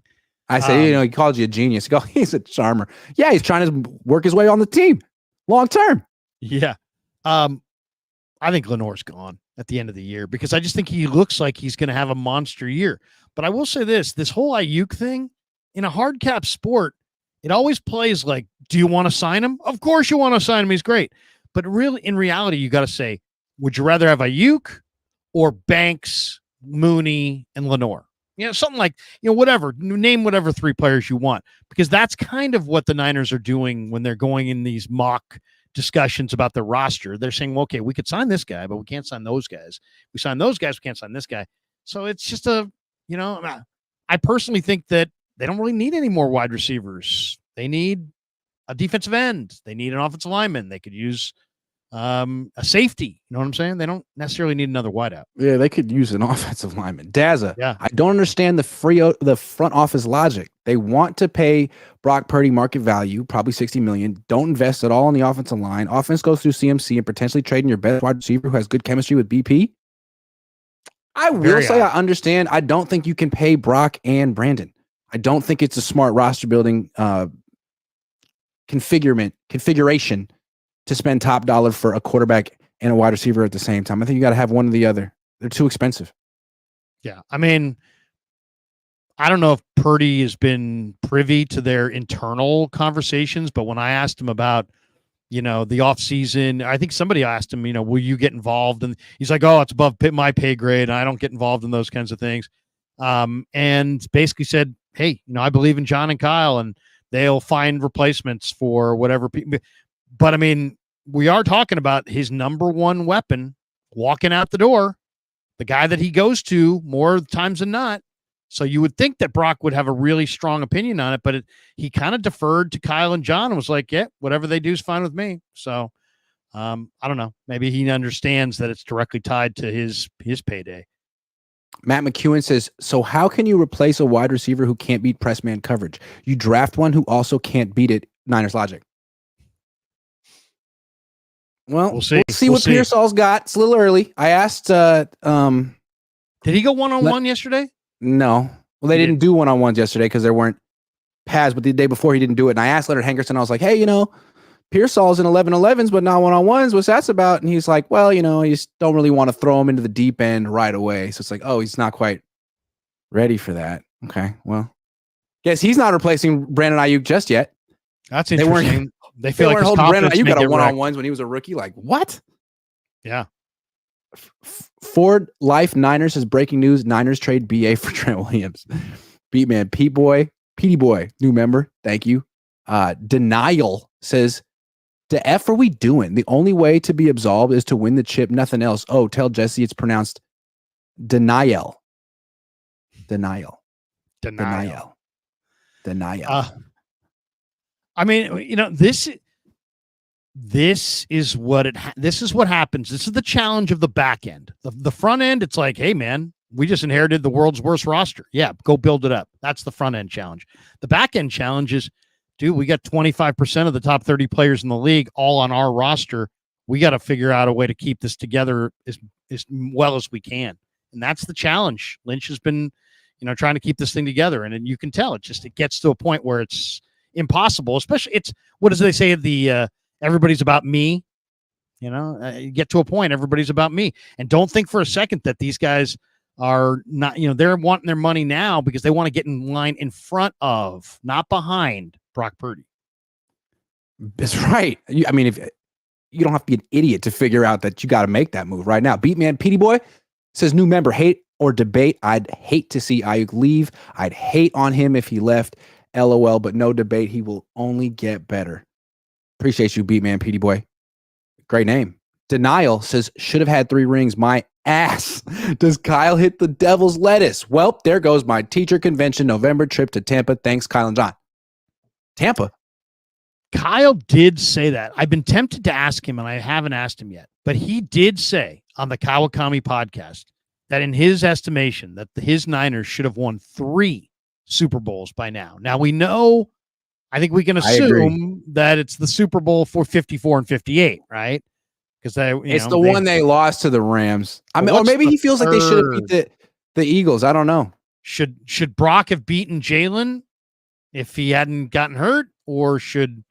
I said, he called you a genius. He's a charmer. Yeah, he's trying to work his way on the team long term. Yeah. I think Lenore's gone at the end of the year because I just think he looks like he's going to have a monster year. But I will say this whole Aiyuk thing, in a hard cap sport, it always plays like, do you want to sign him? Of course you want to sign him. He's great. But really, in reality, you got to say, would you rather have Aiyuk or Banks, Mooney, and Lenore? Something like, whatever, name whatever 3 players you want, because that's kind of what the Niners are doing when they're going in these mock discussions about their roster. They're saying, well, okay, we could sign this guy, but we can't sign those guys. We sign those guys, we can't sign this guy. So it's just I personally think that they don't really need any more wide receivers. They need a defensive end. They need an offensive lineman. They could use a safety. You know what I'm saying? They don't necessarily need another wideout. Yeah, they could use an offensive lineman. Daza, yeah. I don't understand the front office logic. They want to pay Brock Purdy market value, probably $60 million. Don't invest at all in the offensive line. Offense goes through CMC and potentially trading your best wide receiver who has good chemistry with BP. I will say I understand. I don't think you can pay Brock and Brandon. I don't think it's a smart roster building configuration to spend top dollar for a quarterback and a wide receiver at the same time. I think you got to have one or the other. They're too expensive. Yeah. I mean, I don't know if Purdy has been privy to their internal conversations, but when I asked him about, the offseason, I think somebody asked him, will you get involved? And he's like, oh, it's above my pay grade. And I don't get involved in those kinds of things. And basically said, hey, I believe in John and Kyle and they'll find replacements for whatever people. But I mean, we are talking about his number one weapon walking out the door, the guy that he goes to more times than not. So you would think that Brock would have a really strong opinion on it, but he kind of deferred to Kyle and John and was like, yeah, whatever they do is fine with me. So I don't know. Maybe he understands that it's directly tied to his payday. Matt McEwen says, so how can you replace a wide receiver who can't beat press man coverage? You draft one who also can't beat it. Niners logic. Well, we'll see what Pearsall's got. It's a little early. I asked, did he go one-on-one yesterday? No. Well, they didn't do one-on-ones yesterday because there weren't pads, but the day before he didn't do it. And I asked Leonard Hankerson, I was like, hey, Pearsall's in 11-11s, but not one-on-ones. What's that about? And he's like, well, you just don't really want to throw him into the deep end right away. So it's like, oh, he's not quite ready for that. Okay, well, guess he's not replacing Brandon Aiyuk just yet. That's interesting. They feel like holding Brandon Aiyuk got a one-on-one one-on-ones when he was a rookie. Like, what? Yeah. Ford Life Niners has breaking news. Niners trade BA for Trent Williams. Beatman, Petey Boy, new member. Thank you. Denial says, the F are we doing? The only way to be absolved is to win the chip, nothing else. Oh, tell Jesse it's pronounced denial. Denial. I mean, this is what happens. This is the challenge of the back end. The front end, it's like, hey man, we just inherited the world's worst roster. Yeah, go build it up. That's the front end challenge. The back end challenge is, dude, we got 25% of the top 30 players in the league all on our roster. We got to figure out a way to keep this together as well as we can. And that's the challenge. Lynch has been, trying to keep this thing together. And you can tell it gets to a point where it's impossible, especially what do they say? Everybody's about me, you get to a point, everybody's about me. And don't think for a second that these guys are not, they're wanting their money now because they want to get in line in front of, not behind Brock Purdy. That's right. If you don't have to be an idiot to figure out that you got to make that move right now. Beatman Petey Boy says, new member, hate or debate. I'd hate to see Aiyuk leave. I'd hate on him if he left. LOL, but no debate. He will only get better. Appreciate you, Beatman Petey Boy. Great name. Denial says, should have had 3 rings. My ass. Does Kyle hit the devil's lettuce? Well, there goes my teacher convention November trip to Tampa. Thanks, Kyle and John. Tampa. Kyle did say that. I've been tempted to ask him, and I haven't asked him yet. But he did say on the Kawakami podcast that in his estimation that his Niners should have won 3 Super Bowls by now. Now we know, I think we can assume that it's the Super Bowl for 54 and 58, right? Because it's the one they lost to the Rams. Or maybe he feels like they should have beat the Eagles. I don't know. Should Brock have beaten Jalen if he hadn't gotten hurt, or should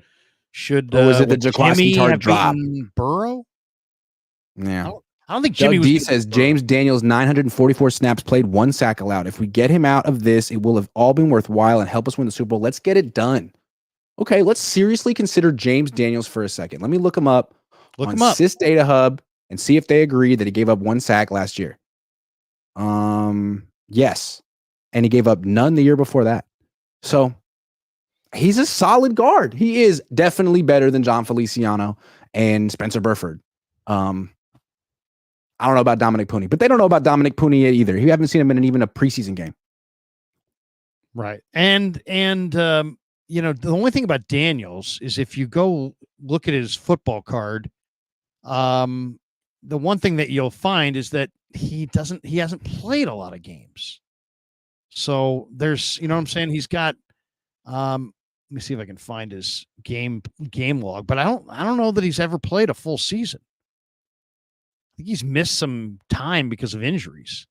or was it the Jaquaski Tart drop? Burrow? Yeah. I don't think Jimmy Doug D says James Daniels 944 snaps played, 1 sack allowed. If we get him out of this, it will have all been worthwhile and help us win the Super Bowl. Let's get it done. Okay, let's seriously consider James Daniels for a second. Let me look him up on Sys Data Hub and see if they agree that he gave up 1 sack last year. Yes. And he gave up none the year before that. So he's a solid guard. He is definitely better than John Feliciano and Spencer Burford. I don't know about Dominic Pooney, but they don't know about Dominic Pooney yet either. You haven't seen him in even a preseason game. Right. And the only thing about Daniels is if you go look at his football card, the one thing that you'll find is that he hasn't played a lot of games. So there's, what I'm saying? He's got, let me see if I can find his game log, but I don't know that he's ever played a full season. I think he's missed some time because of injuries,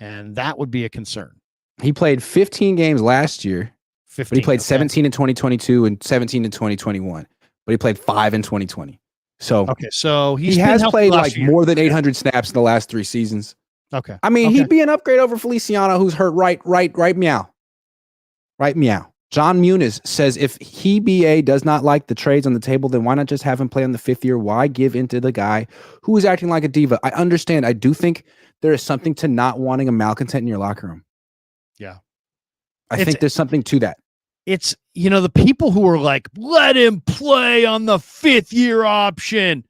and that would be a concern. He played 15 games last year, but he played 17 in 2022 and 17 in 2021, but he played 5 in 2020. So he has played like more than 800 snaps in the last 3 seasons. Okay. He'd be an upgrade over Feliciano, who's hurt right meow. Right meow. John Muniz says, if BA does not like the trades on the table, then why not just have him play on the 5th year? Why give into the guy who is acting like a diva? I understand. I do think there is something to not wanting a malcontent in your locker room. Yeah. I think there's something to that. It's, the people who are like, let him play on the 5th year option,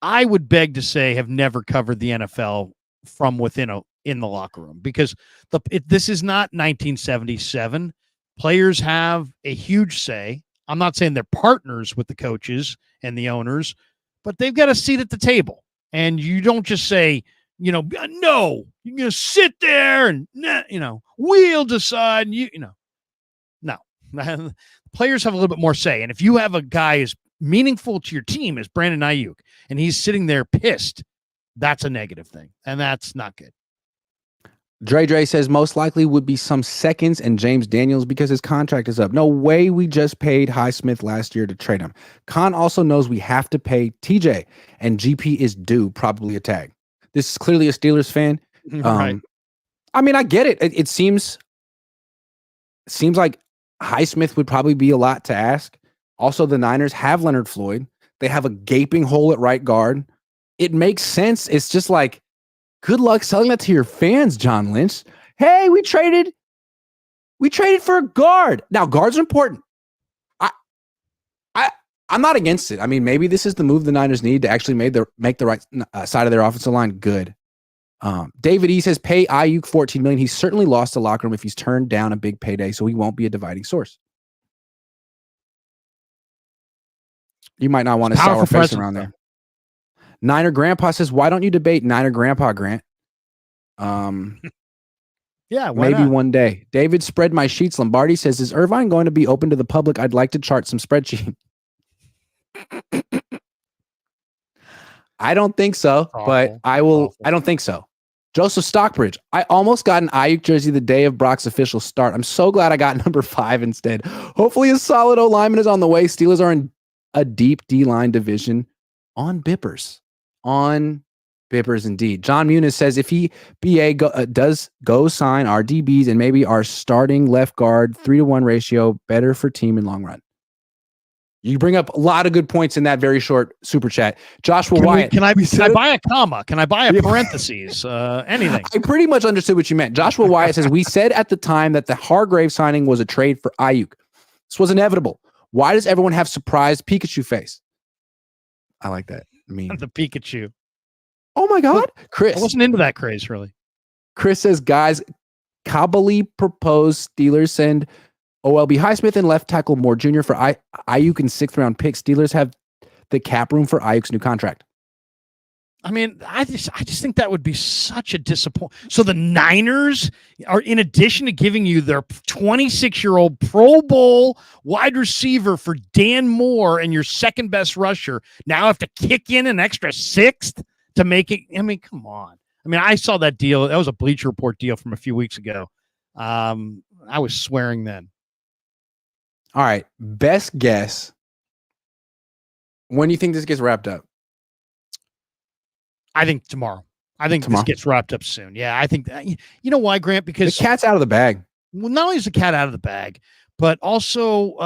I would beg to say have never covered the NFL from within in the locker room, because this is not 1977. Players have a huge say. I'm not saying they're partners with the coaches and the owners, but they've got a seat at the table. And you don't just say, no, you're going to sit there and, we'll decide. No. Players have a little bit more say. And if you have a guy as meaningful to your team as Brandon Aiyuk, and he's sitting there pissed, that's a negative thing. And that's not good. Dre says most likely would be some seconds and James Daniels because his contract is up. No way we just paid Highsmith last year to trade him. Khan also knows we have to pay TJ and GP is due probably a tag. This is clearly a Steelers fan. Right. I mean, I get it. It seems like Highsmith would probably be a lot to ask. Also, the Niners have Leonard Floyd. They have a gaping hole at right guard. It makes sense. It's just like, good luck selling that to your fans, John Lynch. Hey, we traded for a guard. Now, guards are important. I'm not against it. I mean, maybe this is the move the Niners need to actually make the right side of their offensive line good. David E says pay Aiyuk $14 million. He's certainly lost the locker room if he's turned down a big payday, so he won't be a dividing source. You might not want to sour face around there. Niner Grandpa says, why don't you debate Niner Grandpa, Grant? Yeah, maybe not? One day. David Spread My Sheets Lombardi says, is Irvine going to be open to the public? I'd like to chart some spreadsheet. I don't think so, but I will. I don't think so. Joseph Stockbridge, I almost got an Aiyuk jersey the day of Brock's official start. I'm so glad I got number 5 instead. Hopefully a solid O-lineman is on the way. Steelers are in a deep D-line division on Bippers. On Bippers indeed. John Muniz says if does go sign our DBs and maybe our starting left guard 3-to-1 ratio, better for team in long run. You bring up a lot of good points in that very short super chat. Joshua Wyatt. Can I buy a comma? Can I buy a parentheses? Anything. I pretty much understood what you meant. Joshua Wyatt says, we said at the time that the Hargrave signing was a trade for Aiyuk. This was inevitable. Why does everyone have surprised Pikachu face? I like that. I mean, the Pikachu. Oh my God. Chris. I wasn't into that craze, really. Chris says, guys, Kabali proposed Steelers send OLB Highsmith and left tackle Moore Jr. for Aiyuk and 6th round pick. Steelers have the cap room for Ayuk's new contract. I mean, I just think that would be such a disappointment. So the Niners are, in addition to giving you their 26-year-old Pro Bowl wide receiver for Dan Moore and your second best rusher, now have to kick in an extra 6th to make it. I mean, come on. I mean, I saw that deal. That was a Bleacher Report deal from a few weeks ago. I was swearing then. All right. Best guess. When do you think this gets wrapped up? I think tomorrow. This gets wrapped up soon. Yeah, I think that, you know why, Grant? Because the cat's out of the bag. Well, not only is the cat out of the bag, but also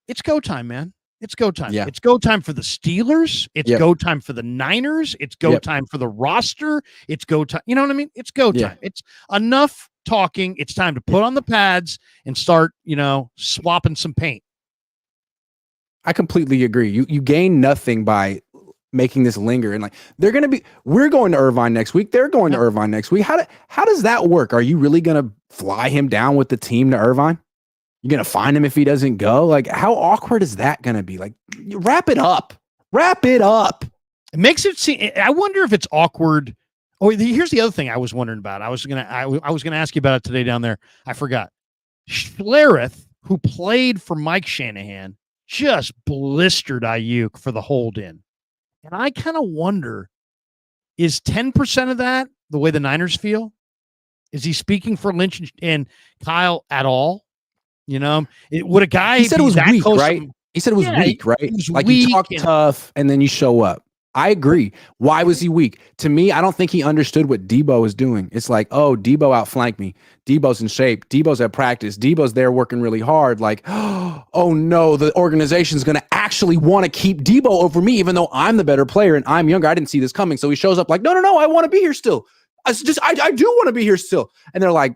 it's go time, man. It's go time. Yeah. It's go time for the Steelers. It's go time for the Niners. It's go time for the roster. It's go time. You know what I mean? It's go time. Yeah. It's enough talking. It's time to put on the pads and start, swapping some paint. I completely agree. You gain nothing by making this linger, and we're going to Irvine next week. They're going to Irvine next week. How does that work? Are you really going to fly him down with the team to Irvine? You're going to find him if he doesn't go? Like, how awkward is that going to be? Like, wrap it up. It makes it seem, I wonder if it's awkward. Oh, here's the other thing I was wondering about. I was going to ask you about it today down there. I forgot. Schlereth, who played for Mike Shanahan, just blistered Aiyuk for the hold-in. And I kind of wonder, is 10% of that the way the Niners feel? Is he speaking for Lynch and Kyle at all? Would a guy he said it was weak, right? He said it was weak, right? Like you talk tough and then you show up. I agree. Why was he weak? To me, I don't think he understood what Debo was doing. It's like, oh, Debo outflanked me. Debo's in shape. Debo's at practice. Debo's there working really hard. Like, oh no, the organization's going to actually want to keep Debo over me, even though I'm the better player and I'm younger. I didn't see this coming. So he shows up like, no, I want to be here still. I do want to be here still. And they're like,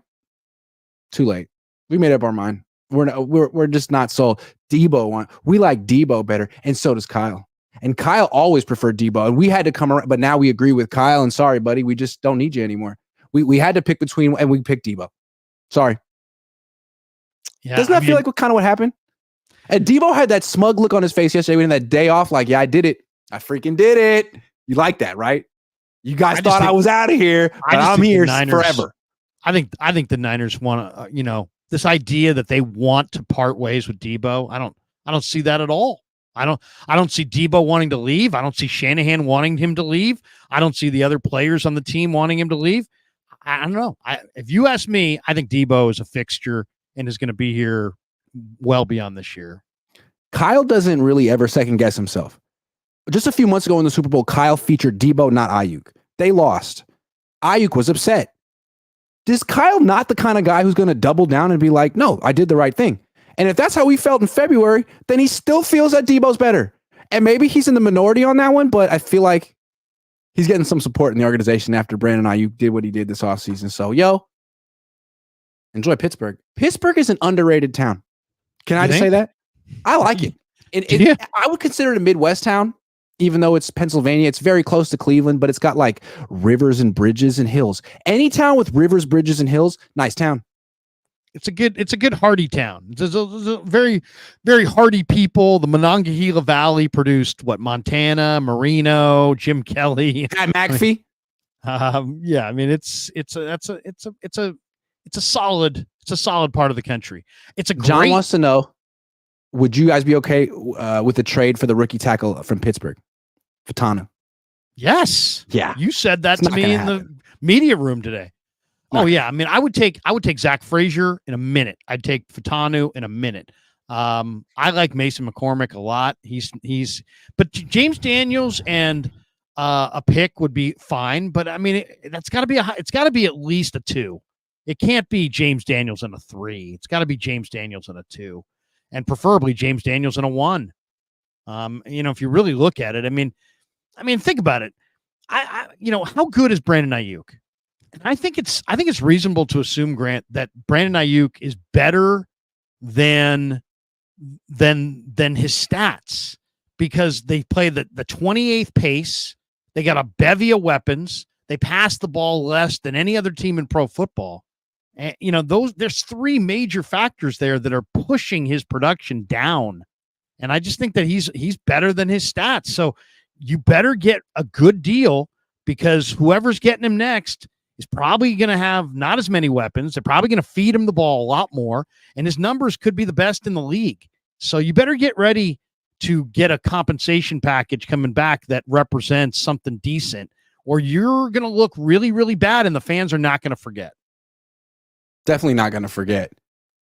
too late. We made up our mind. We're just not sold. We like Debo better, and so does Kyle. And Kyle always preferred Debo, and we had to come around, but now we agree with Kyle, and sorry, buddy, we just don't need you anymore. We had to pick between, and we picked Debo. Sorry. Yeah, Doesn't that feel like what happened? And Debo had that smug look on his face yesterday when that day off, like, yeah, I did it. I freaking did it. You like that, right? You guys thought I was out of here, but I'm here forever. I think the Niners want to, this idea that they want to part ways with Debo. I don't see that at all. I don't see Debo wanting to leave. I don't see Shanahan wanting him to leave. I don't see the other players on the team wanting him to leave. I don't know. If you ask me, I think Debo is a fixture and is going to be here well beyond this year. Kyle doesn't really ever second guess himself. Just a few months ago in the Super Bowl, Kyle featured Debo, not Aiyuk. They lost. Aiyuk was upset. Is Kyle not the kind of guy who's going to double down and be like, no, I did the right thing? And if that's how he felt in February, then he still feels that Debo's better. And maybe he's in the minority on that one, but I feel like he's getting some support in the organization after Brandon Aiyuk did what he did this offseason. So, enjoy Pittsburgh. Pittsburgh is an underrated town. Can I just say that? I like it. I would consider it a Midwest town, even though it's Pennsylvania. It's very close to Cleveland, but it's got like rivers and bridges and hills. Any town with rivers, bridges, and hills, nice town. It's a good hardy town. There's a very, very hardy people. The Monongahela Valley produced Montana, Marino, Jim Kelly, Pat McAfee. Yeah, I mean it's a solid part of the country. John wants to know, would you guys be okay with the trade for the rookie tackle from Pittsburgh, Fatanu? Yes. Yeah. You said that to me in the media room today. Oh yeah, I mean, I would take Zach Frazier in a minute. I'd take Fatanu in a minute. I like Mason McCormick a lot. But James Daniels and a pick would be fine. But I mean, it's got to be at least a 2. It can't be James Daniels in a 3. It's got to be James Daniels in a 2, and preferably James Daniels in a 1. If you really look at it, I mean, think about it. How good is Brandon Aiyuk? And I think it's reasonable to assume, Grant, that Brandon Aiyuk is better than his stats, because they play the 28th pace. They got a bevy of weapons. They pass the ball less than any other team in pro football. And there's 3 major factors there that are pushing his production down. And I just think that he's better than his stats. So you better get a good deal, because whoever's getting him next is probably going to have not as many weapons. They're probably going to feed him the ball a lot more, and his numbers could be the best in the league. So you better get ready to get a compensation package coming back that represents something decent, or you're going to look really, really bad, and the fans are not going to forget. Definitely not going to forget.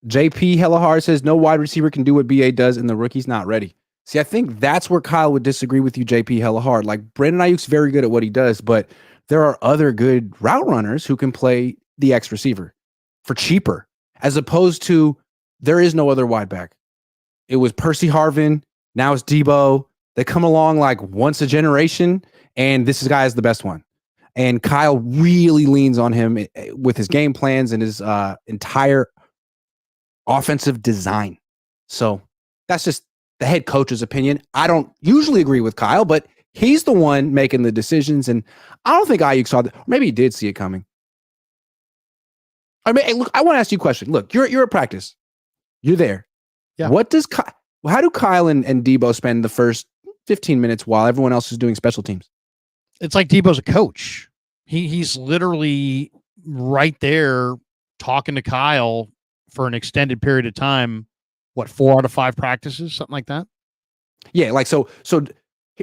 JP Hellahard says no wide receiver can do what BA does, and the rookie's not ready. See, I think that's where Kyle would disagree with you, JP Hellahard. Like, Brandon Aiyuk's very good at what he does, but there are other good route runners who can play the X receiver for cheaper, as opposed to there is no other wide back. It was Percy Harvin. Now it's Debo. They come along like once a generation, and this guy is the best one. And Kyle really leans on him with his game plans and his entire offensive design. So that's just the head coach's opinion. I don't usually agree with Kyle, but he's the one making the decisions, and I don't think Aiyuk saw that. Maybe he did see it coming. I mean, hey, look, I want to ask you a question. Look, you're at practice. You're there. Yeah. How do Kyle and Debo spend the first 15 minutes while everyone else is doing special teams? It's like Debo's a coach. He's literally right there talking to Kyle for an extended period of time. 4 out of 5 practices, something like that? Yeah, like so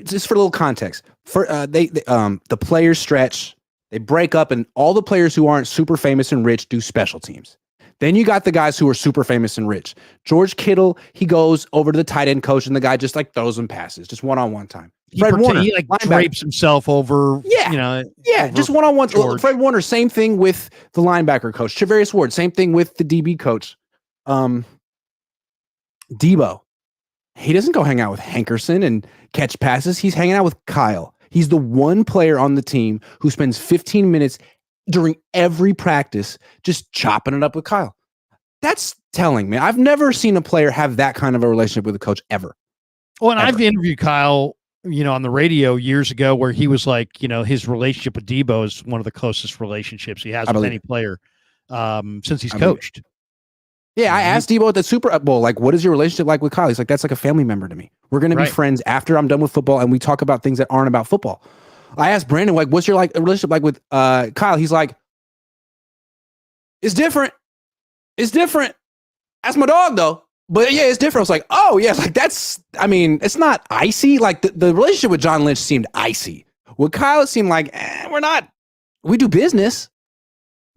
just for a little context. For the players stretch, they break up, and all the players who aren't super famous and rich do special teams. Then you got the guys who are super famous and rich. George Kittle, he goes over to the tight end coach, and the guy just like throws him passes, just one-on-one time. Fred Warner, he drapes himself over. Just one-on-one. Fred Warner, same thing with the linebacker coach. Travarius Ward, same thing with the DB coach. Debo, he doesn't go hang out with Hankerson and catch passes. He's hanging out with Kyle. He's the one player on the team who spends 15 minutes during every practice just chopping it up with Kyle. That's telling me. I've never seen a player have that kind of a relationship with a coach ever. Well, and I've interviewed Kyle, on the radio years ago, where he was like, his relationship with Debo is one of the closest relationships he has with any player since he's coached. Yeah, I asked Debo at the Super Bowl, like, what is your relationship like with Kyle? He's like, that's like a family member to me. We're going to be friends after I'm done with football, and we talk about things that aren't about football. I asked Brandon, like, what's your relationship like with Kyle? He's like, it's different. It's different. That's my dog, though. But yeah, it's different. I was like, oh, yeah, like it's not icy. Like the relationship with John Lynch seemed icy. With Kyle, it seemed like, we do business.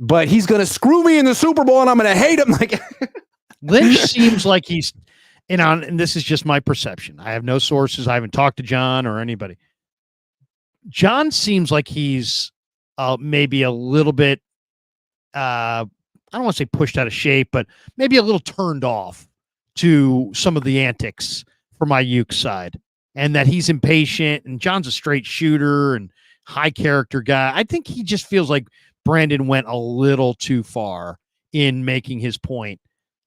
but he's going to screw me in the Super Bowl and I'm going to hate him. Like Lynch seems like he's, and this is just my perception. I have no sources. I haven't talked to John or anybody. John seems like he's maybe a little bit, I don't want to say pushed out of shape, but maybe a little turned off to some of the antics from Aiyuk's side, and that he's impatient, and John's a straight shooter and high character guy. I think he just feels like Brandon went a little too far in making his point.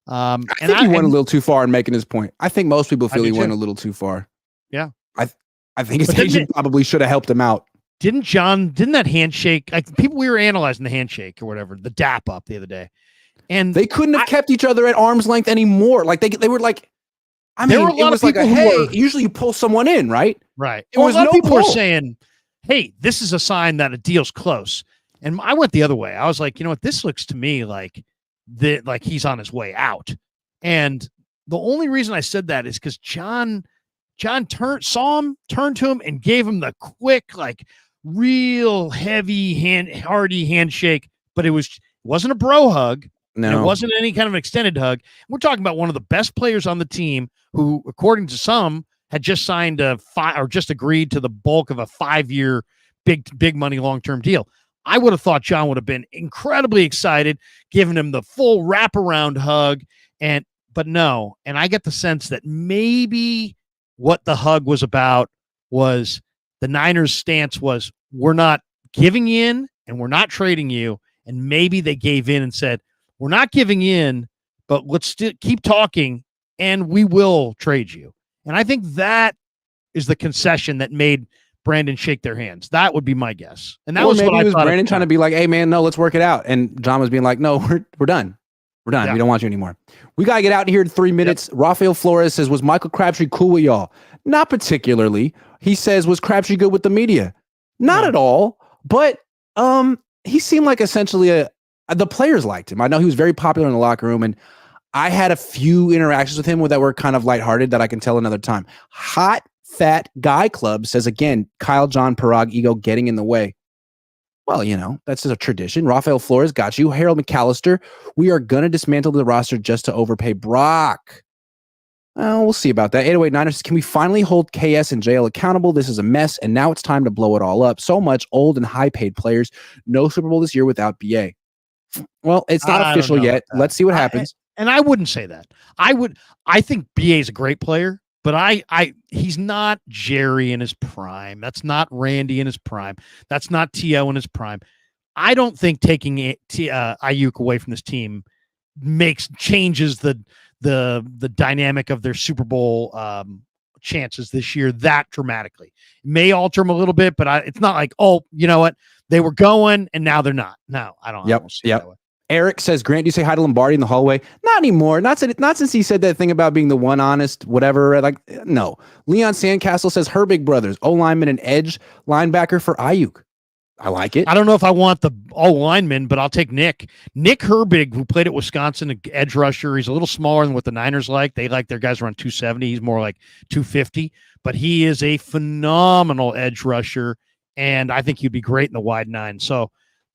I think he went a little too far in making his point. I think most people feel he went a little too far. Yeah. I think his agent probably should have helped him out. Didn't that handshake, like we were analyzing the handshake or whatever, the dap up the other day, and they couldn't have kept each other at arm's length anymore. Like they were like, I mean, it was like usually you pull someone in, right? Right. It was a lot of people pull. were saying, hey, this is a sign that a deal's close. And I went the other way. I was like, you know what? This looks to me like he's on his way out. And the only reason I said that is because John saw him, turned to him, and gave him the quick, like real heavy hardy handshake. But it wasn't a bro hug. No, it wasn't any kind of extended hug. We're talking about one of the best players on the team who, according to some, had just signed just agreed to the bulk of a 5-year big money long-term deal. I would have thought John would have been incredibly excited, giving him the full wraparound hug, but no. And I get the sense that maybe what the hug was about was the Niners' stance was, we're not giving in and we're not trading you. And maybe they gave in and said, we're not giving in, but let's still keep talking and we will trade you. And I think that is the concession that made Brandon shake their hands. That would be my guess. And that was what I thought. Brandon trying to be like, hey man, no, let's work it out. And John was being like, no, we're done. We're done. Yeah. We don't want you anymore. We got to get out of here in 3 minutes. Yep. Rafael Flores says, was Michael Crabtree cool with y'all? Not particularly. He says, was Crabtree good with the media? Not at all. But he seemed like essentially the players liked him. I know he was very popular in the locker room, and I had a few interactions with him that were kind of lighthearted that I can tell another time. Hot Fat Guy Club says, again, Kyle John Parag ego getting in the way. Well, you know, that's just a tradition. Rafael Flores got you. Harold McAllister, we are going to dismantle the roster just to overpay Brock. We'll see about that. 808 Niners, can we finally hold KS and JL accountable? This is a mess, and now it's time to blow it all up. So much old and high-paid players. No Super Bowl this year without BA. Well, it's not official yet. Let's see what happens. And I wouldn't say that. I think BA is a great player, but he's not Jerry in his prime. That's not Randy in his prime. That's not T.O. in his prime. I don't think taking Aiyuk away from this team changes the dynamic of their Super Bowl chances this year that dramatically. It may alter them a little bit, but it's not like, oh, you know what? They were going and now they're not. No, I don't. Yep. Eric says, Grant, do you say hi to Lombardi in the hallway? Not anymore. Not since he said that thing about being the one honest, whatever. Like, no. Leon Sandcastle says, her big brothers, O-lineman and edge linebacker for Aiyuk. I like it. I don't know if I want the O-lineman, but I'll take Nick. Nick Herbig, who played at Wisconsin, an edge rusher. He's a little smaller than what the Niners like. They like their guys around 270. He's more like 250. But he is a phenomenal edge rusher, and I think he'd be great in the wide nine. So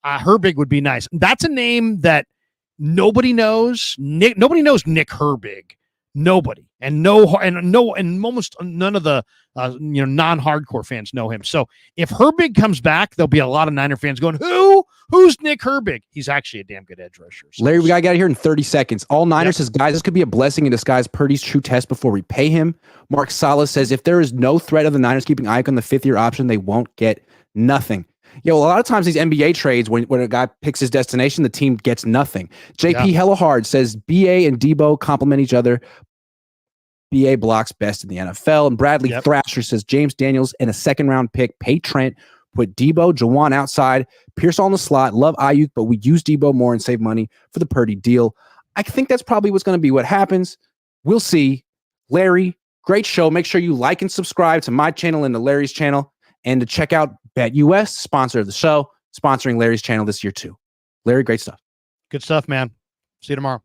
Herbig would be nice. That's a name that nobody knows. Nobody knows Nick Herbig. Nobody, and almost none of the non-hardcore fans know him. So if Herbig comes back, there'll be a lot of Niner fans going, "Who's Nick Herbig?" He's actually a damn good edge rusher. So Larry, we gotta get out of here in 30 seconds. All Niners says, guys, this could be a blessing in disguise. Purdy's true test before we pay him. Mark Salas says, if there is no threat of the Niners keeping Aiyuk on the 5th-year option, they won't get nothing. A lot of times these NBA trades, when a guy picks his destination, the team gets nothing. JP Hella Hard says, BA and Debo complement each other. BA blocks best in the NFL. And Bradley Thrasher says, James Daniels and a 2nd-round pick, pay Trent, put Debo, Jawan outside, Pierce on the slot, love Aiyuk, but we use Debo more and save money for the Purdy deal. I think that's probably what's going to be what happens. We'll see. Larry, great show. Make sure you like and subscribe to my channel and to Larry's channel, and to check out BetUS, sponsor of the show, sponsoring Larry's channel this year too. Larry, great stuff. Good stuff, man. See you tomorrow.